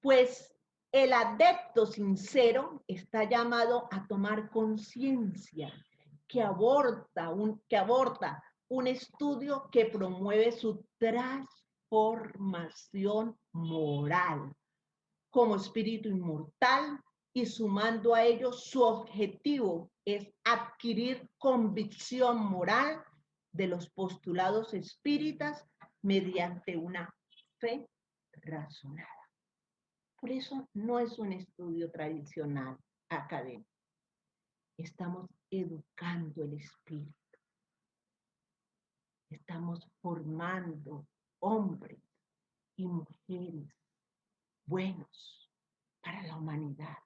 Pues el adepto sincero está llamado a tomar conciencia que aborda un estudio que promueve su transformación moral como espíritu inmortal y sumando a ello su objetivo es adquirir convicción moral de los postulados espíritas mediante una fe razonada. Por eso no es un estudio tradicional académico. Estamos educando el espíritu. Estamos formando hombres y mujeres buenos para la humanidad.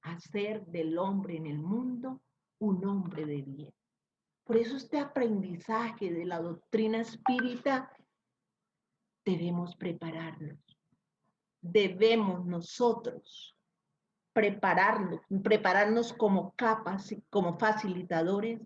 Hacer del hombre en el mundo un hombre de bien. Por eso este aprendizaje de la doctrina espírita debemos prepararnos. Debemos nosotros prepararnos como capas, como facilitadores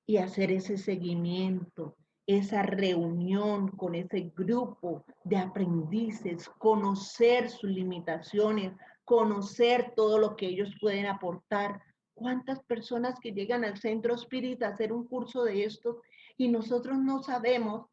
y hacer ese seguimiento, esa reunión con ese grupo de aprendices, conocer sus limitaciones, conocer todo lo que ellos pueden aportar. ¿Cuántas personas que llegan al centro espírita a hacer un curso de estos y nosotros no sabemos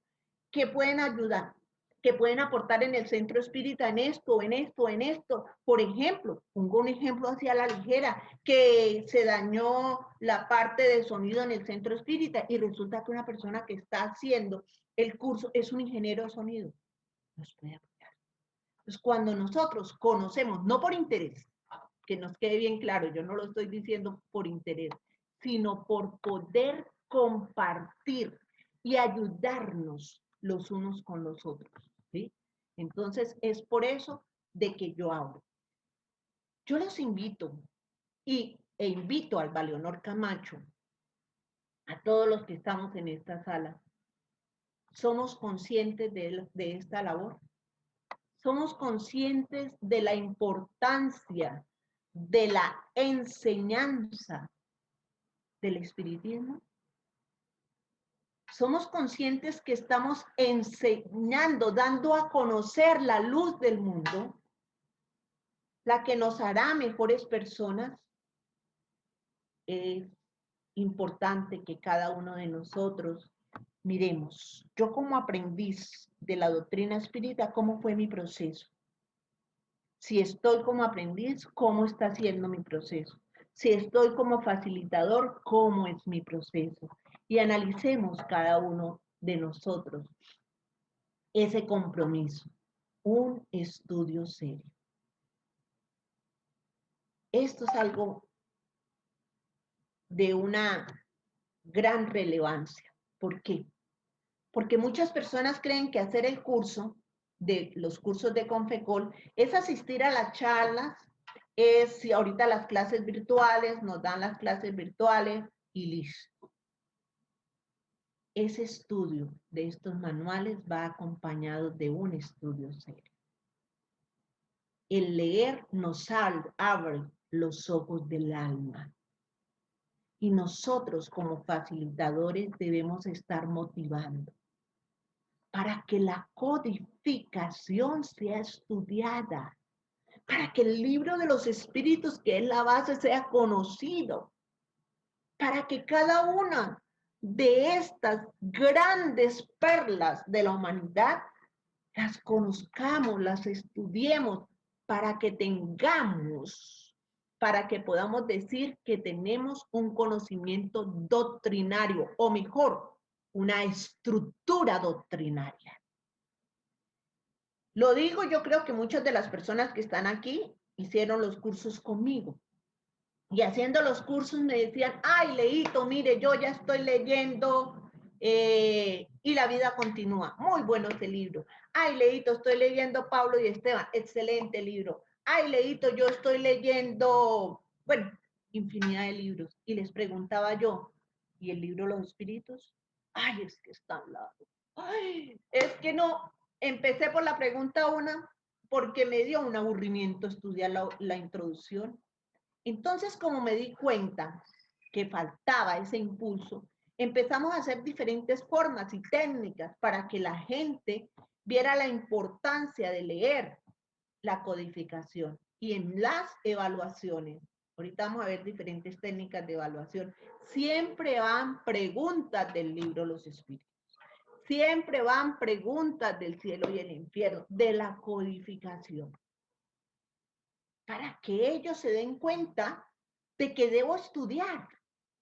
que pueden ayudar, que pueden aportar en el centro espírita en esto, en esto, en esto? Por ejemplo, pongo un ejemplo hacia la ligera, que se dañó la parte de sonido en el centro espírita y resulta que una persona que está haciendo el curso es un ingeniero de sonido. Nos puede apoyar. Entonces, cuando nosotros conocemos, no por interés, que nos quede bien claro, yo no lo estoy diciendo por interés, sino por poder compartir y ayudarnos los unos con los otros, ¿sí? Entonces, es por eso de que yo hablo. Yo los invito e invito al Leonor Camacho, a todos los que estamos en esta sala, ¿somos conscientes de esta labor? ¿Somos conscientes de la importancia de la enseñanza del espiritismo? ¿Somos conscientes que estamos enseñando, dando a conocer la luz del mundo, la que nos hará mejores personas? Es importante que cada uno de nosotros miremos, yo como aprendiz de la doctrina espírita, ¿cómo fue mi proceso? Si estoy como aprendiz, ¿cómo está siendo mi proceso? Si estoy como facilitador, ¿cómo es mi proceso? Y analicemos cada uno de nosotros ese compromiso, un estudio serio. Esto es algo de una gran relevancia. ¿Por qué? Porque muchas personas creen que hacer el curso, de los cursos de Confecol, es asistir a las charlas, es si ahorita las clases virtuales, nos dan las clases virtuales y listo. Ese estudio de estos manuales va acompañado de un estudio serio. El leer nos abre los ojos del alma. Y nosotros como facilitadores debemos estar motivando para que la codificación sea estudiada, para que el libro de los espíritus, que es la base, sea conocido, para que cada una de estas grandes perlas de la humanidad las conozcamos, las estudiemos, para que tengamos, para que podamos decir que tenemos un conocimiento doctrinario, o mejor, una estructura doctrinaria. Lo digo, yo creo que muchas de las personas que están aquí hicieron los cursos conmigo. Y haciendo los cursos me decían, ay, Leito, mire, yo ya estoy leyendo y la vida continúa. Muy bueno ese libro. Ay, Leito, estoy leyendo Pablo y Esteban. Excelente libro. Ay, Leito, yo estoy leyendo, bueno, infinidad de libros. Y les preguntaba yo, ¿y el libro Los Espíritus? Ay, es que es tan largo. Ay, es que no. Empecé por la pregunta 1 porque me dio un aburrimiento estudiar la introducción. Entonces, como me di cuenta que faltaba ese impulso, empezamos a hacer diferentes formas y técnicas para que la gente viera la importancia de leer la codificación y en las evaluaciones. Ahorita vamos a ver diferentes técnicas de evaluación. Siempre van preguntas del libro Los Espíritus. Siempre van preguntas del cielo y el infierno, de la codificación, para que ellos se den cuenta de que debo estudiar,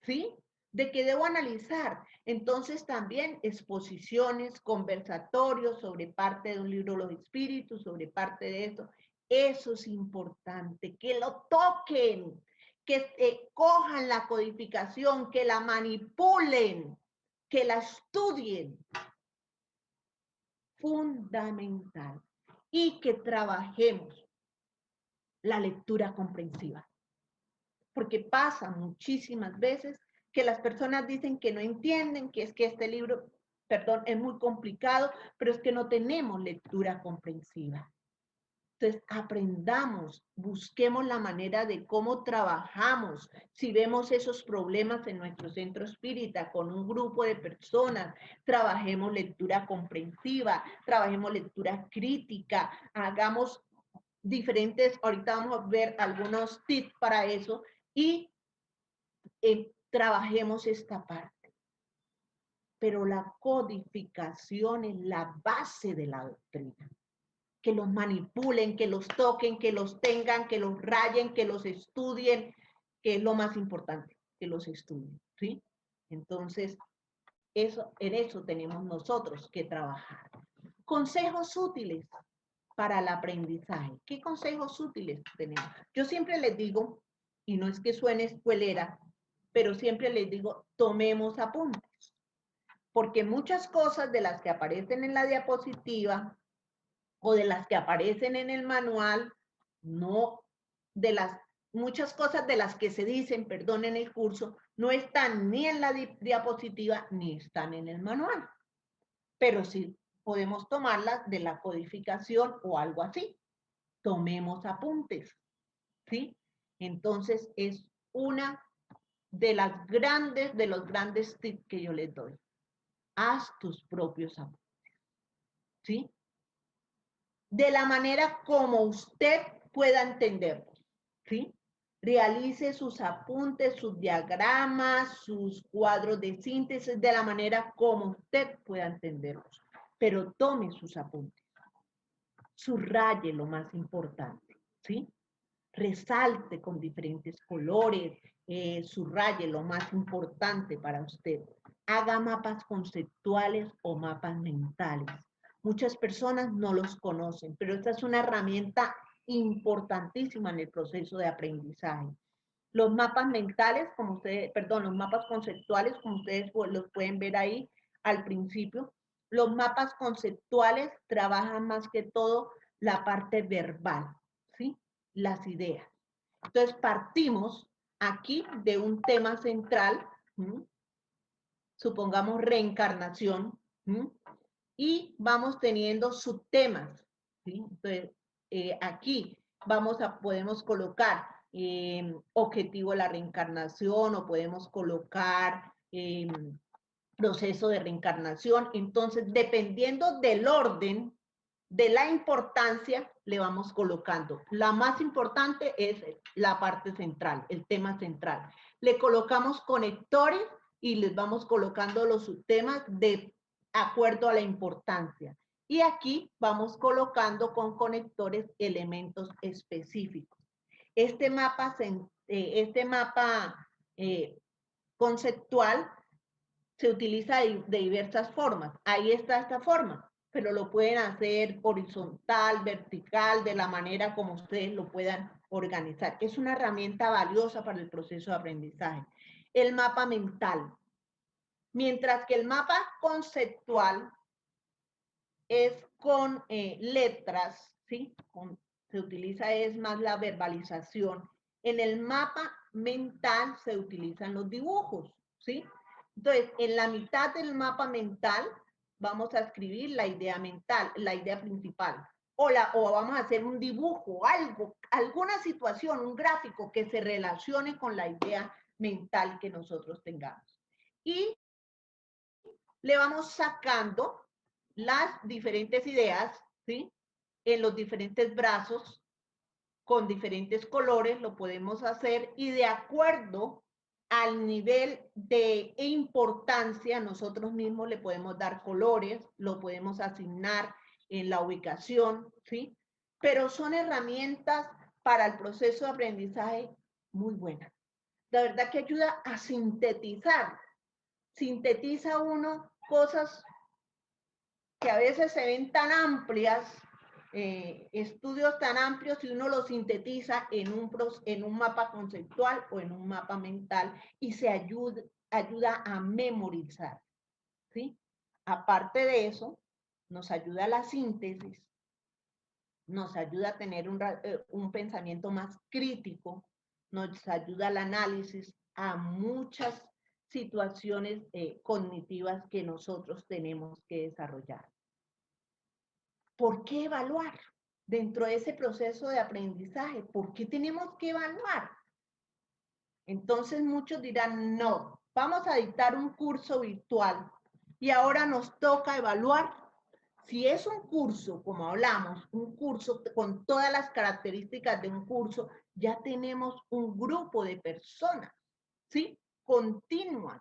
¿sí? De que debo analizar. Entonces también exposiciones, conversatorios sobre parte de un libro Los Espíritus, sobre parte de esto. Eso es importante, que lo toquen, que cojan la codificación, que la manipulen, que la estudien. Fundamental. Y que trabajemos la lectura comprensiva. Porque pasa muchísimas veces que las personas dicen que no entienden, que es que este libro, perdón, es muy complicado, pero es que no tenemos lectura comprensiva. Entonces, aprendamos, busquemos la manera de cómo trabajamos. Si vemos esos problemas en nuestro centro espírita con un grupo de personas, trabajemos lectura comprensiva, trabajemos lectura crítica, hagamos diferentes, ahorita vamos a ver algunos tips para eso y trabajemos esta parte. Pero la codificación es la base de la doctrina. Que los manipulen, que los toquen, que los tengan, que los rayen, que los estudien, que es lo más importante, que los estudien, ¿sí? Entonces, en eso tenemos nosotros que trabajar. Consejos útiles para el aprendizaje. ¿Qué consejos útiles tenemos? Yo siempre les digo, y no es que suene escuelera, pero siempre les digo, tomemos apuntes. Porque muchas cosas de las que aparecen en la diapositiva o de las que aparecen en el manual, no, de las muchas cosas de las que se dicen, perdón, en el curso, no están ni en la diapositiva ni están en el manual, pero sí podemos tomarlas de la codificación o algo así. Tomemos apuntes, ¿sí? Entonces es una de los grandes tips que yo les doy. Haz tus propios apuntes, ¿sí? De la manera como usted pueda entenderlos, ¿sí? Realice sus apuntes, sus diagramas, sus cuadros de síntesis de la manera como usted pueda entenderlos, pero tome sus apuntes, subraye lo más importante, ¿sí? Resalte con diferentes colores, subraye lo más importante para usted. Haga mapas conceptuales o mapas mentales. Muchas personas no los conocen, pero esta es una herramienta importantísima en el proceso de aprendizaje. Los mapas mentales, como ustedes, perdón, los mapas conceptuales, como ustedes los pueden ver ahí al principio, los mapas conceptuales trabajan más que todo la parte verbal, ¿sí? Las ideas. Entonces partimos aquí de un tema central, ¿sí? Supongamos reencarnación, ¿sí? Y vamos teniendo subtemas, ¿sí? Entonces, aquí podemos colocar objetivo de la reencarnación o podemos colocar proceso de reencarnación. Entonces, dependiendo del orden, de la importancia, le vamos colocando. La más importante es la parte central, el tema central. Le colocamos conectores y les vamos colocando los subtemas de acuerdo a la importancia. Y aquí vamos colocando con conectores elementos específicos. Este mapa conceptual se utiliza de diversas formas. Ahí está esta forma, pero lo pueden hacer horizontal, vertical, de la manera como ustedes lo puedan organizar. Es una herramienta valiosa para el proceso de aprendizaje. El mapa mental. Mientras que el mapa conceptual es con letras, ¿sí? Se utiliza es más la verbalización. En el mapa mental se utilizan los dibujos, ¿sí? Entonces, en la mitad del mapa mental vamos a escribir la idea mental, la idea principal. O vamos a hacer un dibujo, algo, alguna situación, un gráfico que se relacione con la idea mental que nosotros tengamos. Y le vamos sacando las diferentes ideas, ¿sí? En los diferentes brazos, con diferentes colores, lo podemos hacer y de acuerdo al nivel de importancia, nosotros mismos le podemos dar colores, lo podemos asignar en la ubicación, ¿sí? Pero son herramientas para el proceso de aprendizaje muy buenas. La verdad que ayuda a sintetizar. Sintetiza uno cosas que a veces se ven tan amplias, estudios tan amplios, y uno los sintetiza en un mapa conceptual o en un mapa mental y se ayuda a memorizar, ¿sí? Aparte de eso, nos ayuda a la síntesis, nos ayuda a tener un pensamiento más crítico, nos ayuda al análisis, a muchas situaciones cognitivas que nosotros tenemos que desarrollar. ¿Por qué evaluar dentro de ese proceso de aprendizaje? ¿Por qué tenemos que evaluar? Entonces muchos dirán, no, vamos a dictar un curso virtual y ahora nos toca evaluar. Si es un curso, como hablamos, un curso con todas las características de un curso, ya tenemos un grupo de personas, ¿sí? Continuas,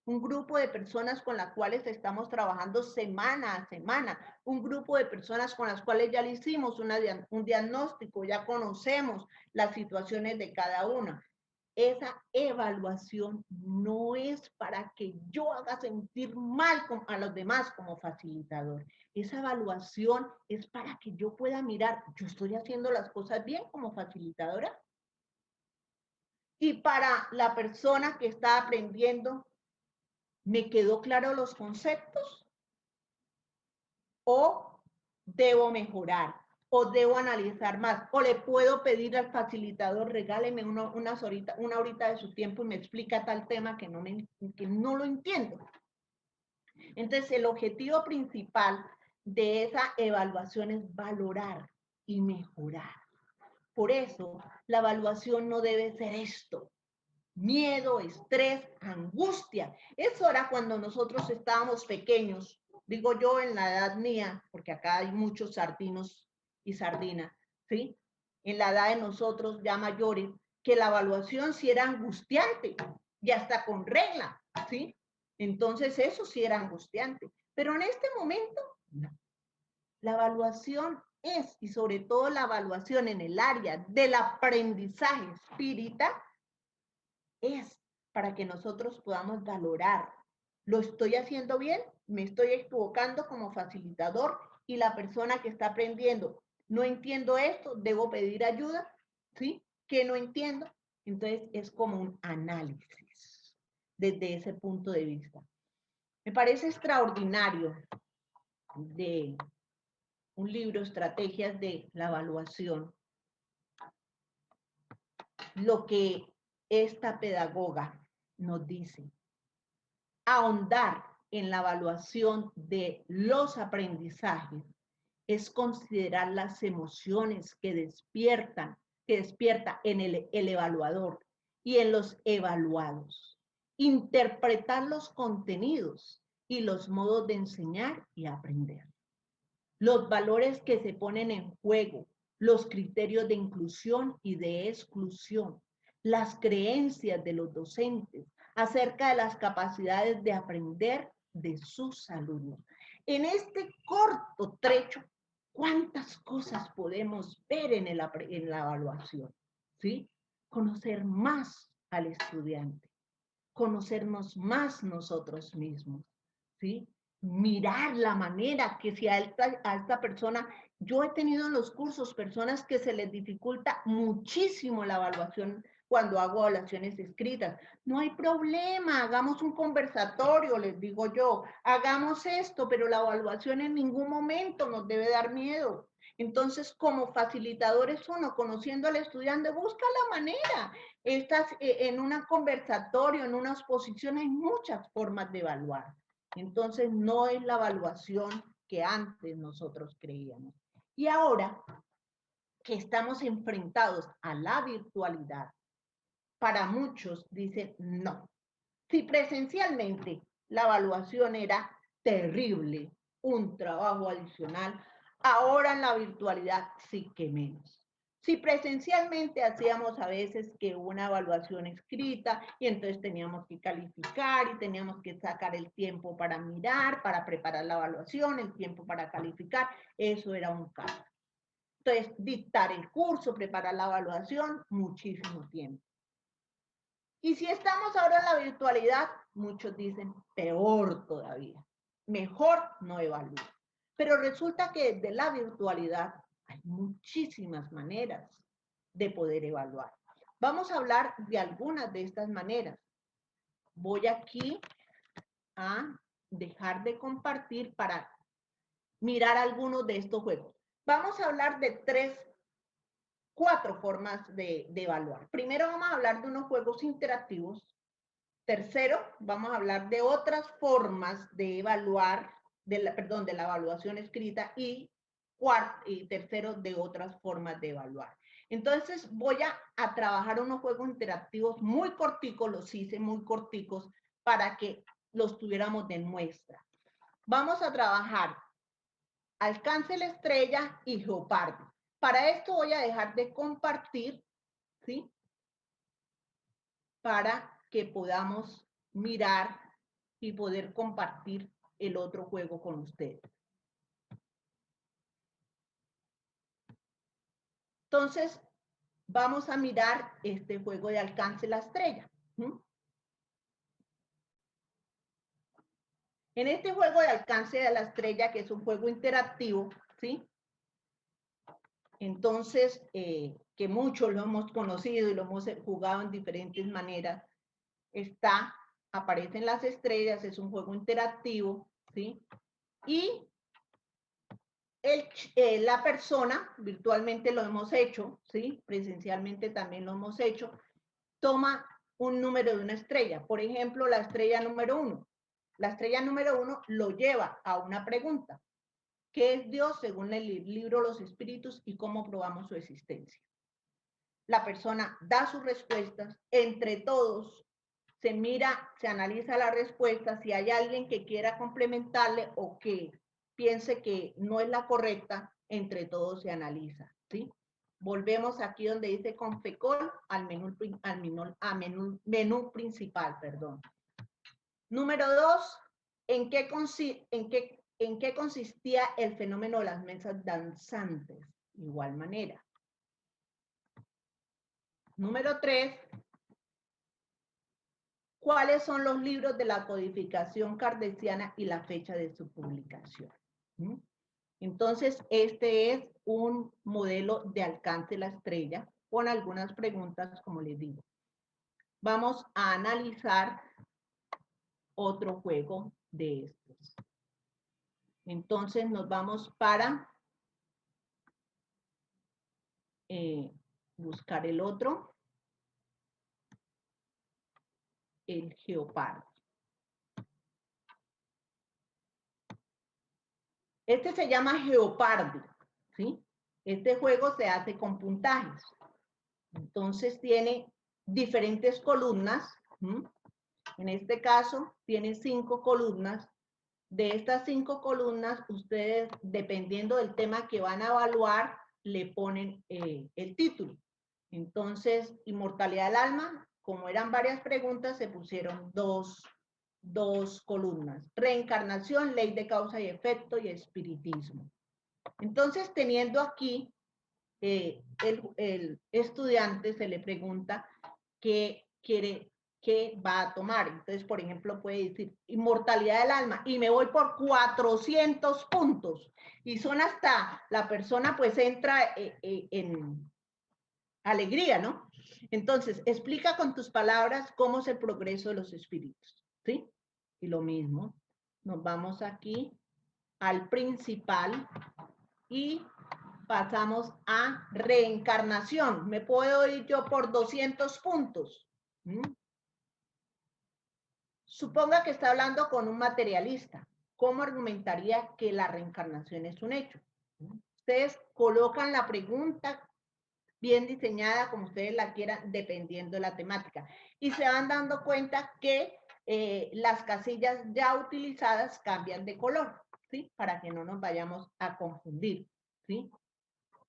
un grupo de personas con las cuales estamos trabajando semana a semana, un grupo de personas con las cuales ya le hicimos un diagnóstico, ya conocemos las situaciones de cada una. Esa evaluación no es para que yo haga sentir mal a los demás como facilitador. Esa evaluación es para que yo pueda mirar, yo estoy haciendo las cosas bien como facilitadora. Y para la persona que está aprendiendo, ¿me quedó claro los conceptos? ¿O debo mejorar? o debo analizar más, o le puedo pedir al facilitador, regáleme una horita de su tiempo y me explica tal tema que no lo entiendo. Entonces, el objetivo principal de esa evaluación es valorar y mejorar. Por eso, la evaluación no debe ser esto: miedo, estrés, angustia. Eso era cuando nosotros estábamos pequeños, digo yo en la edad mía, porque acá hay muchos sardinos y sardinas, ¿sí? En la edad de nosotros ya mayores, que la evaluación sí era angustiante y hasta con regla, ¿sí? Entonces eso sí era angustiante. Pero en este momento, no. La evaluación es, y sobre todo la evaluación en el área del aprendizaje espírita, es para que nosotros podamos valorar, ¿lo estoy haciendo bien? ¿Me estoy equivocando como facilitador? Y la persona que está aprendiendo, no entiendo esto, debo pedir ayuda, ¿sí? ¿Qué no entiendo? Entonces es como un análisis desde ese punto de vista. Me parece extraordinario de un libro, Estrategias de la Evaluación, lo que esta pedagoga nos dice. Ahondar en la evaluación de los aprendizajes es considerar las emociones que despierta en el evaluador y en los evaluados, interpretar los contenidos y los modos de enseñar y aprender, los valores que se ponen en juego, los criterios de inclusión y de exclusión, las creencias de los docentes acerca de las capacidades de aprender de sus alumnos. En este corto trecho, ¿cuántas cosas podemos ver en la evaluación? ¿Sí? Conocer más al estudiante, conocernos más nosotros mismos, ¿sí? Mirar la manera que si a esta persona, yo he tenido en los cursos personas que se les dificulta muchísimo la evaluación cuando hago evaluaciones escritas. No hay problema, hagamos un conversatorio, les digo yo, hagamos esto, pero la evaluación en ningún momento nos debe dar miedo. Entonces, como facilitadores, uno, conociendo al estudiante, busca la manera. En un conversatorio, en una exposición, hay muchas formas de evaluar. Entonces, no es la evaluación que antes nosotros creíamos. Y ahora que estamos enfrentados a la virtualidad, para muchos dicen no. Si presencialmente la evaluación era terrible, un trabajo adicional, ahora en la virtualidad sí que menos. Si presencialmente hacíamos a veces que una evaluación escrita y entonces teníamos que calificar y teníamos que sacar el tiempo para mirar, para preparar la evaluación, el tiempo para calificar, eso era un caos. Entonces, dictar el curso, preparar la evaluación, muchísimo tiempo. Y si estamos ahora en la virtualidad, muchos dicen peor todavía, mejor no evalúo. Pero resulta que desde la virtualidad hay muchísimas maneras de poder evaluar. Vamos a hablar de algunas de estas maneras. Voy aquí a dejar de compartir para mirar algunos de estos juegos. Vamos a hablar de cuatro formas de evaluar. Primero vamos a hablar de unos juegos interactivos. Tercero, vamos a hablar de otras formas de evaluar, de la evaluación escrita, y tercero, de otras formas de evaluar. Entonces voy a trabajar unos juegos interactivos muy corticos, los hice muy corticos para que los tuviéramos de muestra. Vamos a trabajar Alcance la estrella y Geopardo. Para esto voy a dejar de compartir, ¿sí? Para que podamos mirar y poder compartir el otro juego con ustedes. Entonces, vamos a mirar este juego de Alcance la estrella. En este juego de Alcance de la estrella, que es un juego interactivo, ¿sí? Entonces, que muchos lo hemos conocido y lo hemos jugado en diferentes maneras, aparecen las estrellas, es un juego interactivo, ¿sí? Y la persona, virtualmente lo hemos hecho, ¿sí? Presencialmente también lo hemos hecho, toma un número de una estrella. Por ejemplo, la estrella número 1. La estrella número 1 lo lleva a una pregunta. ¿Qué es Dios según el libro Los Espíritus y cómo probamos su existencia? La persona da sus respuestas, entre todos se mira, se analiza la respuesta, si hay alguien que quiera complementarle o que piense que no es la correcta, entre todos se analiza, ¿sí? Volvemos aquí donde dice Confecol al menú principal, perdón. Número 2, ¿en qué consistía el fenómeno de las mesas danzantes? Igual manera. Número 3, ¿cuáles son los libros de la codificación kardeciana y la fecha de su publicación? Entonces, este es un modelo de alcance la estrella con algunas preguntas, como les digo. Vamos a analizar otro juego de estos. Entonces, nos vamos para buscar el otro, el Jeopardy. Este se llama Jeopardy, ¿sí? Este juego se hace con puntajes. Entonces tiene diferentes columnas. En este caso tiene 5 columnas. De estas 5 columnas, ustedes, dependiendo del tema que van a evaluar, le ponen el título. Entonces, inmortalidad del alma, como eran varias preguntas, se pusieron dos columnas. Reencarnación, ley de causa y efecto y espiritismo. Entonces, teniendo aquí, el estudiante se le pregunta qué va a tomar. Entonces, por ejemplo, puede decir inmortalidad del alma y me voy por 400 puntos. Y son hasta, la persona pues entra en alegría, ¿no? Entonces, explica con tus palabras cómo es el progreso de los espíritus, ¿sí? Y lo mismo, nos vamos aquí al principal y pasamos a reencarnación. Me puedo ir yo por 200 puntos. Suponga que está hablando con un materialista. ¿Cómo argumentaría que la reencarnación es un hecho? Ustedes colocan la pregunta bien diseñada como ustedes la quieran, dependiendo de la temática. Y se van dando cuenta que las casillas ya utilizadas cambian de color, ¿sí? Para que no nos vayamos a confundir, ¿sí?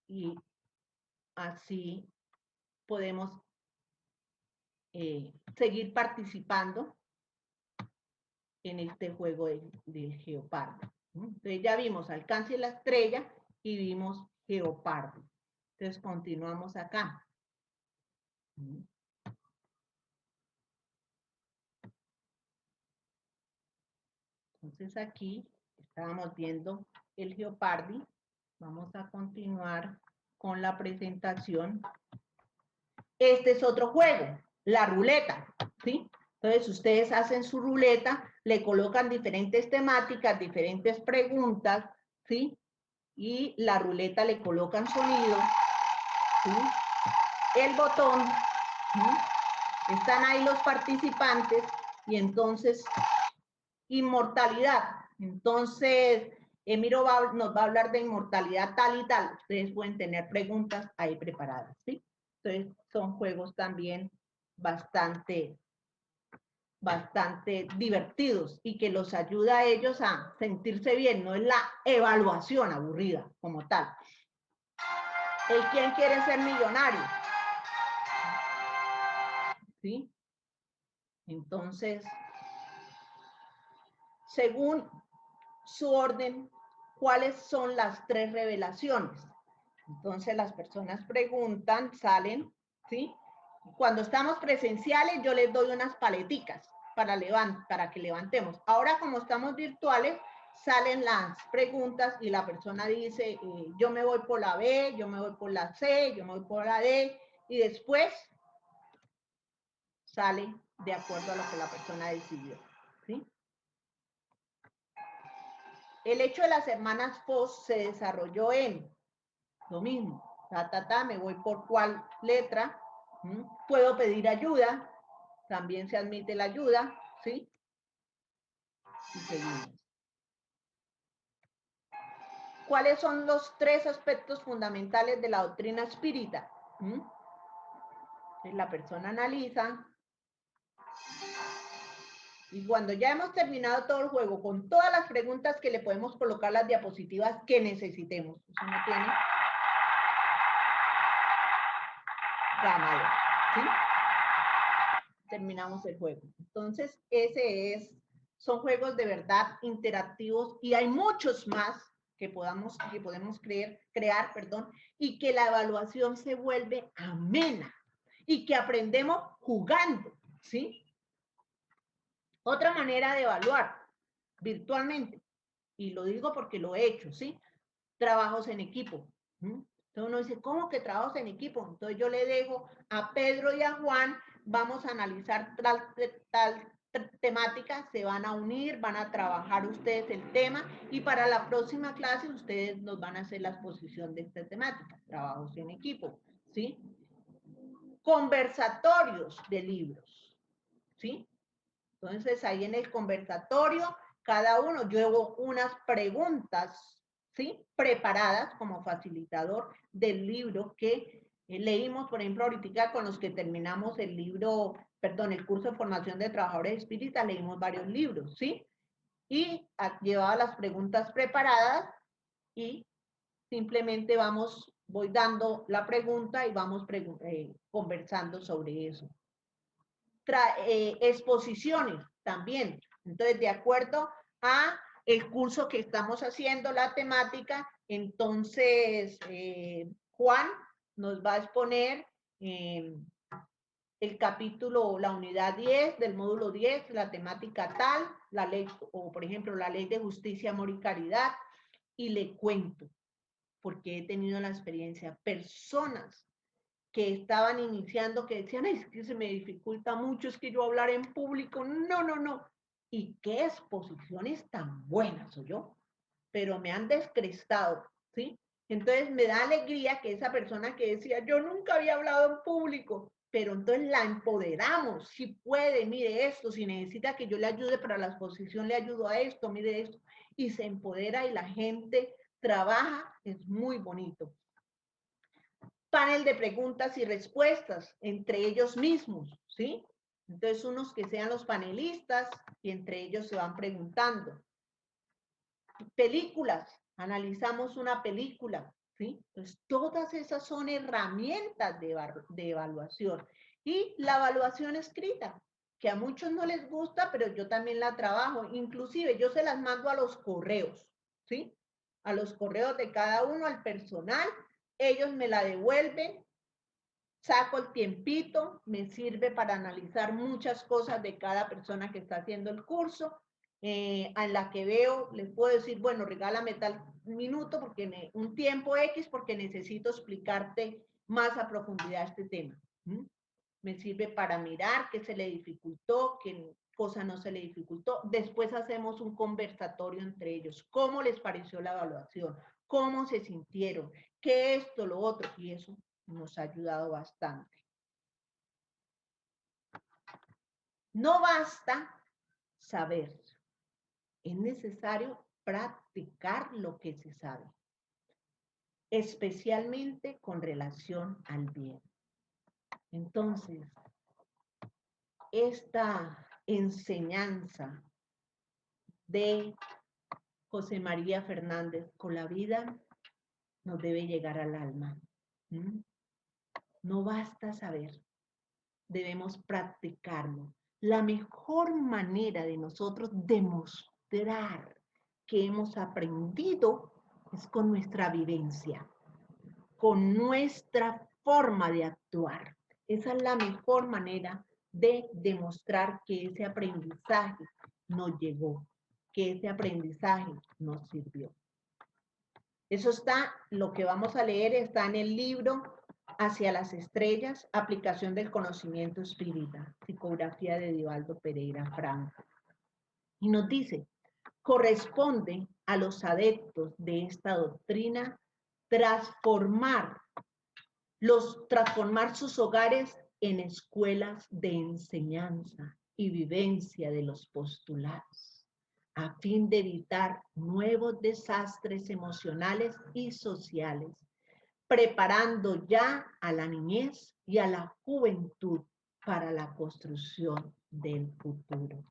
Y así podemos seguir participando en este juego del Jeopardy. Entonces ya vimos alcance de la estrella y vimos Jeopardy. Entonces continuamos acá. Entonces aquí estábamos viendo el Jeopardy. Vamos a continuar con la presentación. Este es otro juego, la ruleta, ¿sí? Entonces ustedes hacen su ruleta, le colocan diferentes temáticas, diferentes preguntas, ¿sí? Y la ruleta le colocan sonido, ¿sí? El botón, ¿sí? Están ahí los participantes y entonces inmortalidad. Entonces, Emiro nos va a hablar de inmortalidad tal y tal. Ustedes pueden tener preguntas ahí preparadas, ¿sí? Entonces, son juegos también bastante divertidos y que los ayuda a ellos a sentirse bien. No es la evaluación aburrida como tal. ¿El quién quiere ser millonario? ¿Sí? Entonces, según su orden, ¿cuáles son las 3 revelaciones? Entonces las personas preguntan, salen, ¿sí? Cuando estamos presenciales, yo les doy unas paleticas para que levantemos. Ahora, como estamos virtuales, salen las preguntas y la persona dice, yo me voy por la B, yo me voy por la C, yo me voy por la D, y después sale de acuerdo a lo que la persona decidió, ¿sí? el hecho de las hermanas Foss se desarrolló en lo mismo. Me voy por cuál letra. Puedo pedir ayuda. También se admite la ayuda, ¿sí? Y seguimos. ¿Cuáles son los 3 aspectos fundamentales de la doctrina espírita? La persona analiza. Y cuando ya hemos terminado todo el juego, con todas las preguntas que le podemos colocar las diapositivas que necesitemos. Eso no tiene ganador, ¿sí? Terminamos el juego. Entonces, son juegos de verdad interactivos y hay muchos más que podemos crear, y que la evaluación se vuelve amena y que aprendemos jugando, ¿sí? Otra manera de evaluar virtualmente, y lo digo porque lo he hecho, ¿sí? Trabajos en equipo. Entonces uno dice, ¿cómo que trabajos en equipo? Entonces yo le dejo a Pedro y a Juan, vamos a analizar tal temática, se van a unir, van a trabajar ustedes el tema y para la próxima clase ustedes nos van a hacer la exposición de esta temática, trabajos en equipo, ¿sí? Conversatorios de libros, ¿sí? Entonces ahí en el conversatorio, cada uno, yo hago unas preguntas, ¿sí? Preparadas como facilitador del libro que leímos, por ejemplo, ahorita con los que terminamos el libro, el curso de formación de trabajadores espíritas, leímos varios libros, ¿sí? Y llevaba las preguntas preparadas y simplemente voy dando la pregunta y vamos conversando sobre eso. Exposiciones también. Entonces, de acuerdo a el curso que estamos haciendo, la temática, entonces Juan nos va a exponer el capítulo, la unidad 10 del módulo 10, la temática tal, la ley, o por ejemplo, la ley de justicia, amor y caridad, y le cuento, porque he tenido la experiencia, personas que estaban iniciando, que decían, es que se me dificulta mucho, es que yo hablar en público, no. Y qué exposiciones tan buenas, soy yo, pero me han descrestado, ¿sí? Entonces me da alegría que esa persona que decía, yo nunca había hablado en público, pero entonces la empoderamos, si puede, mire esto, si necesita que yo le ayude para la exposición, le ayudo a esto, mire esto, y se empodera y la gente trabaja, es muy bonito. Panel de preguntas y respuestas entre ellos mismos, ¿sí? Entonces, unos que sean los panelistas y entre ellos se van preguntando. Películas, analizamos una película, ¿sí? Entonces, todas esas son herramientas de evaluación. Y la evaluación escrita, que a muchos no les gusta, pero yo también la trabajo. Inclusive, yo se las mando a los correos, ¿sí? A los correos de cada uno, al personal, ellos me la devuelven, saco el tiempito, me sirve para analizar muchas cosas de cada persona que está haciendo el curso, en la que veo, les puedo decir, bueno, regálame tal minuto, porque un tiempo X, porque necesito explicarte más a profundidad este tema. Me sirve para mirar qué se le dificultó, qué cosa no se le dificultó. Después hacemos un conversatorio entre ellos. ¿Cómo les pareció la evaluación? ¿Cómo se sintieron? ¿Qué esto, lo otro? Y eso nos ha ayudado bastante. No basta saber, es necesario practicar lo que se sabe, especialmente con relación al bien. Entonces, esta enseñanza de José María Fernández con la vida nos debe llegar al alma. No basta saber, debemos practicarlo. La mejor manera de nosotros demostrar que hemos aprendido es con nuestra vivencia, con nuestra forma de actuar. Esa es la mejor manera de demostrar que ese aprendizaje nos llegó, que ese aprendizaje nos sirvió. Eso está, lo que vamos a leer está en el libro Hacia las estrellas, aplicación del conocimiento espírita, psicografía de Divaldo Pereira Franco. Y nos dice, Corresponde a los adeptos de esta doctrina transformar sus hogares en escuelas de enseñanza y vivencia de los postulados, a fin de evitar nuevos desastres emocionales y sociales, preparando ya a la niñez y a la juventud para la construcción del futuro.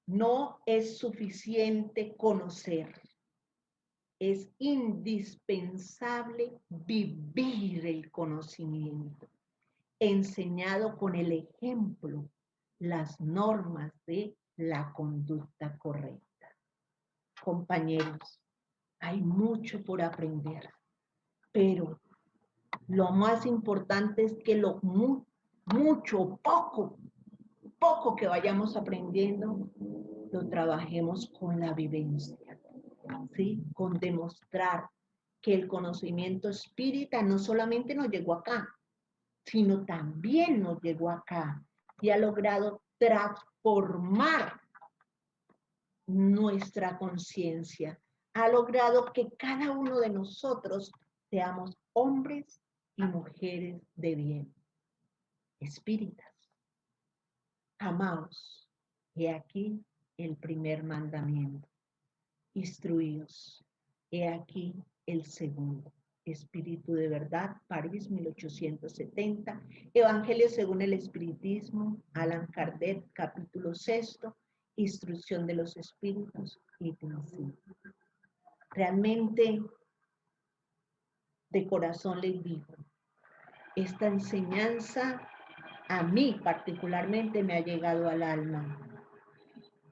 No es suficiente conocer, es indispensable vivir el conocimiento, enseñado con el ejemplo, las normas de la conducta correcta. Compañeros, hay mucho por aprender, pero lo más importante es que lo mucho, poco que vayamos aprendiendo, lo trabajemos con la vivencia, ¿sí? Con demostrar que el conocimiento espírita no solamente nos llegó acá, sino también nos llegó acá y ha logrado transformar nuestra conciencia, ha logrado que cada uno de nosotros seamos hombres y mujeres de bien, espíritas. Amaos, he aquí el primer mandamiento. Instruíos, he aquí el segundo. Espíritu de verdad, París, 1870. Evangelio según el Espiritismo, Allan Kardec, capítulo 6, Instrucción de los Espíritus y Principios. Realmente, de corazón les digo, esta enseñanza a mí particularmente me ha llegado al alma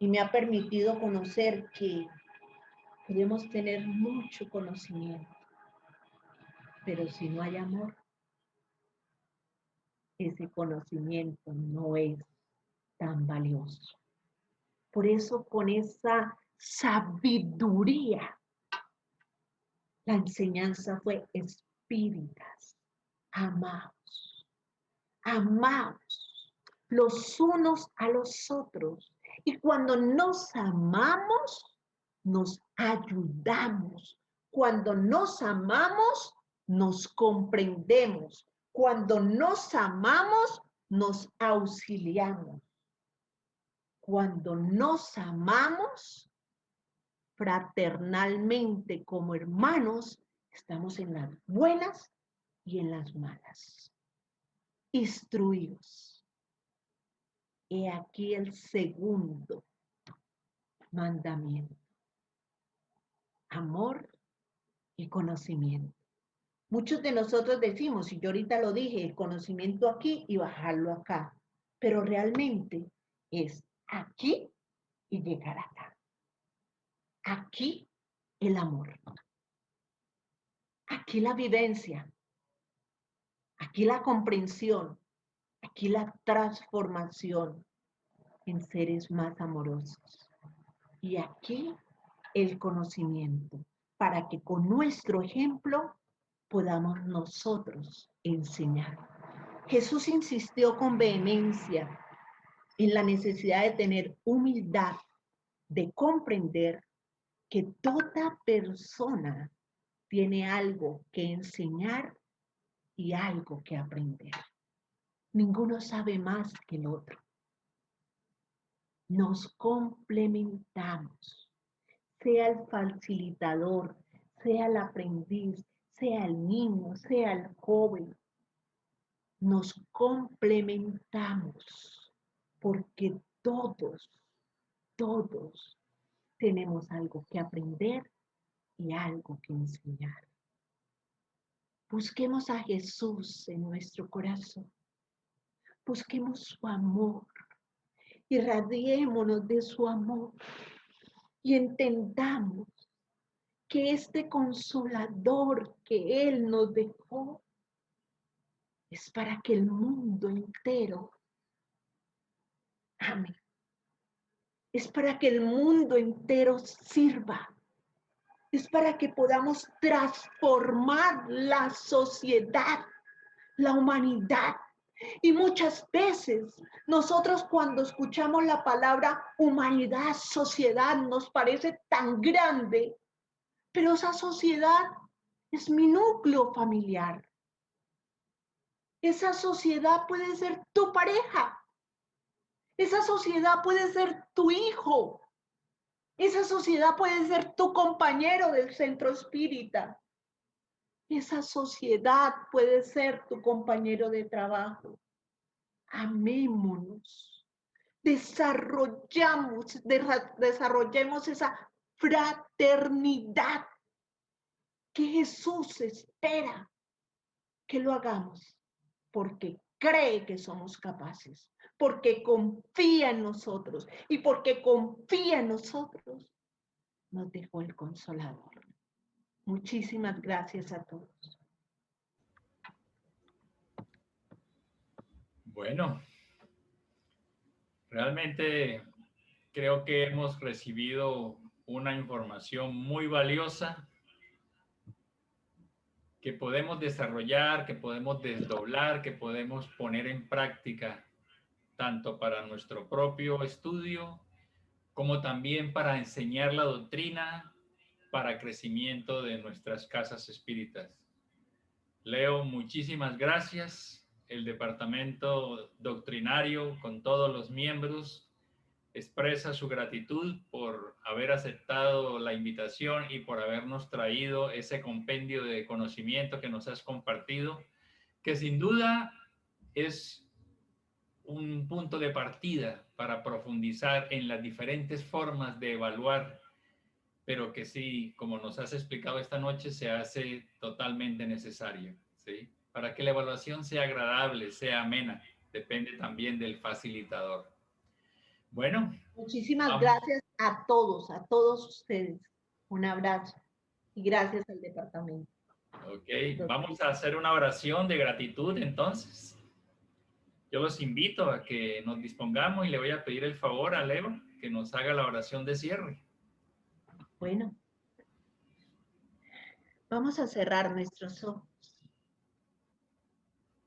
y me ha permitido conocer que podemos tener mucho conocimiento, pero si no hay amor, ese conocimiento no es tan valioso. Por eso, con esa sabiduría, la enseñanza fue: espíritas, amaos, amaos los unos a los otros. Y cuando nos amamos, nos ayudamos. Cuando nos amamos, nos comprendemos. Cuando nos amamos, nos auxiliamos. Cuando nos amamos fraternalmente como hermanos, estamos en las buenas y en las malas. Instruíos. He aquí el segundo mandamiento: amor y conocimiento. Muchos de nosotros decimos, y yo ahorita lo dije, el conocimiento aquí y bajarlo acá, pero realmente es aquí y llegar acá. Aquí el amor, aquí la vivencia, aquí la comprensión, aquí la transformación en seres más amorosos. Y aquí el conocimiento, para que con nuestro ejemplo podamos nosotros enseñar. Jesús insistió con vehemencia en la necesidad de tener humildad, de comprender que toda persona tiene algo que enseñar y algo que aprender. Ninguno sabe más que el otro. Nos complementamos, sea el facilitador, sea el aprendiz, sea el niño, sea el joven. Nos complementamos porque todos tenemos algo que aprender y algo que enseñar. Busquemos a Jesús en nuestro corazón. Busquemos su amor. Irradiémonos de su amor y entendamos que este consolador que Él nos dejó es para que el mundo entero ame. Es para que el mundo entero sirva. Es para que podamos transformar la sociedad, la humanidad, Y muchas veces nosotros cuando escuchamos la palabra humanidad, sociedad, nos parece tan grande, pero esa sociedad es mi núcleo familiar. Esa sociedad puede ser tu pareja. Esa sociedad puede ser tu hijo. Esa sociedad puede ser tu compañero del centro espírita. Esa sociedad puede ser tu compañero de trabajo. Amémonos. Desarrollemos esa fraternidad que Jesús espera que lo hagamos, porque cree que somos capaces, porque confía en nosotros y porque confía en nosotros, nos dejó el Consolador. Muchísimas gracias a todos. Bueno, realmente creo que hemos recibido una información muy valiosa que podemos desarrollar, que podemos desdoblar, que podemos poner en práctica, tanto para nuestro propio estudio, como también para enseñar la doctrina, para crecimiento de nuestras casas espíritas. Leo, muchísimas gracias. El departamento doctrinario, con todos los miembros, expresa su gratitud por haber aceptado la invitación y por habernos traído ese compendio de conocimiento que nos has compartido, que sin duda es un punto de partida para profundizar en las diferentes formas de evaluar, pero que sí, como nos has explicado esta noche, se hace totalmente necesario, ¿sí? Para que la evaluación sea agradable, sea amena, depende también del facilitador. Bueno, Muchísimas vamos. gracias a todos ustedes. Un abrazo y gracias al departamento. Ok, vamos a hacer una oración de gratitud entonces. Yo los invito a que nos dispongamos y le voy a pedir el favor a Leo que nos haga la oración de cierre. Bueno, vamos a cerrar nuestros ojos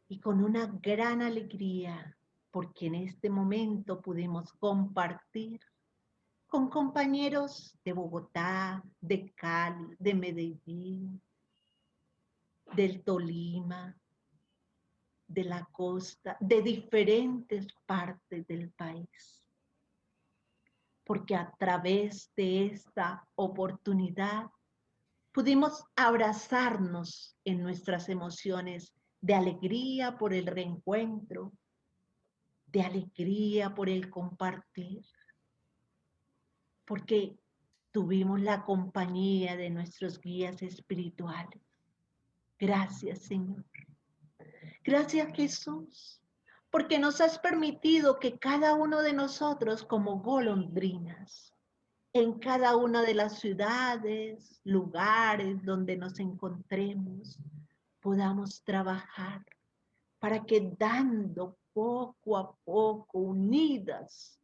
y con una gran alegría, porque en este momento pudimos compartir con compañeros de Bogotá, de Cali, de Medellín, del Tolima, de la costa, de diferentes partes del país. Porque a través de esta oportunidad pudimos abrazarnos en nuestras emociones de alegría por el reencuentro, de alegría por el compartir, porque tuvimos la compañía de nuestros guías espirituales. Gracias, Señor. Gracias, Jesús, porque nos has permitido que cada uno de nosotros, como golondrinas, en cada una de las ciudades, lugares donde nos encontremos, podamos trabajar para que dando poco a poco, unidas,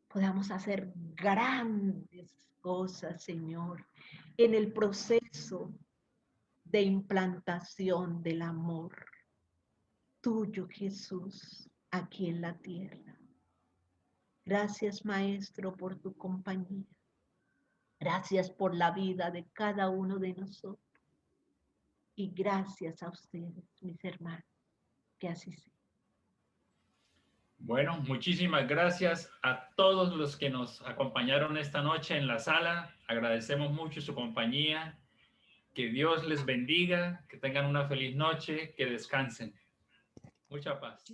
podamos hacer grandes cosas, Señor, en el proceso de implantación del amor tuyo, Jesús, aquí en la tierra. Gracias, Maestro, por tu compañía. Gracias por la vida de cada uno de nosotros. Y gracias a ustedes, mis hermanos. Que así sea. Bueno, muchísimas gracias a todos los que nos acompañaron esta noche en la sala. Agradecemos mucho su compañía. Que Dios les bendiga, que tengan una feliz noche, que descansen. Mucha paz.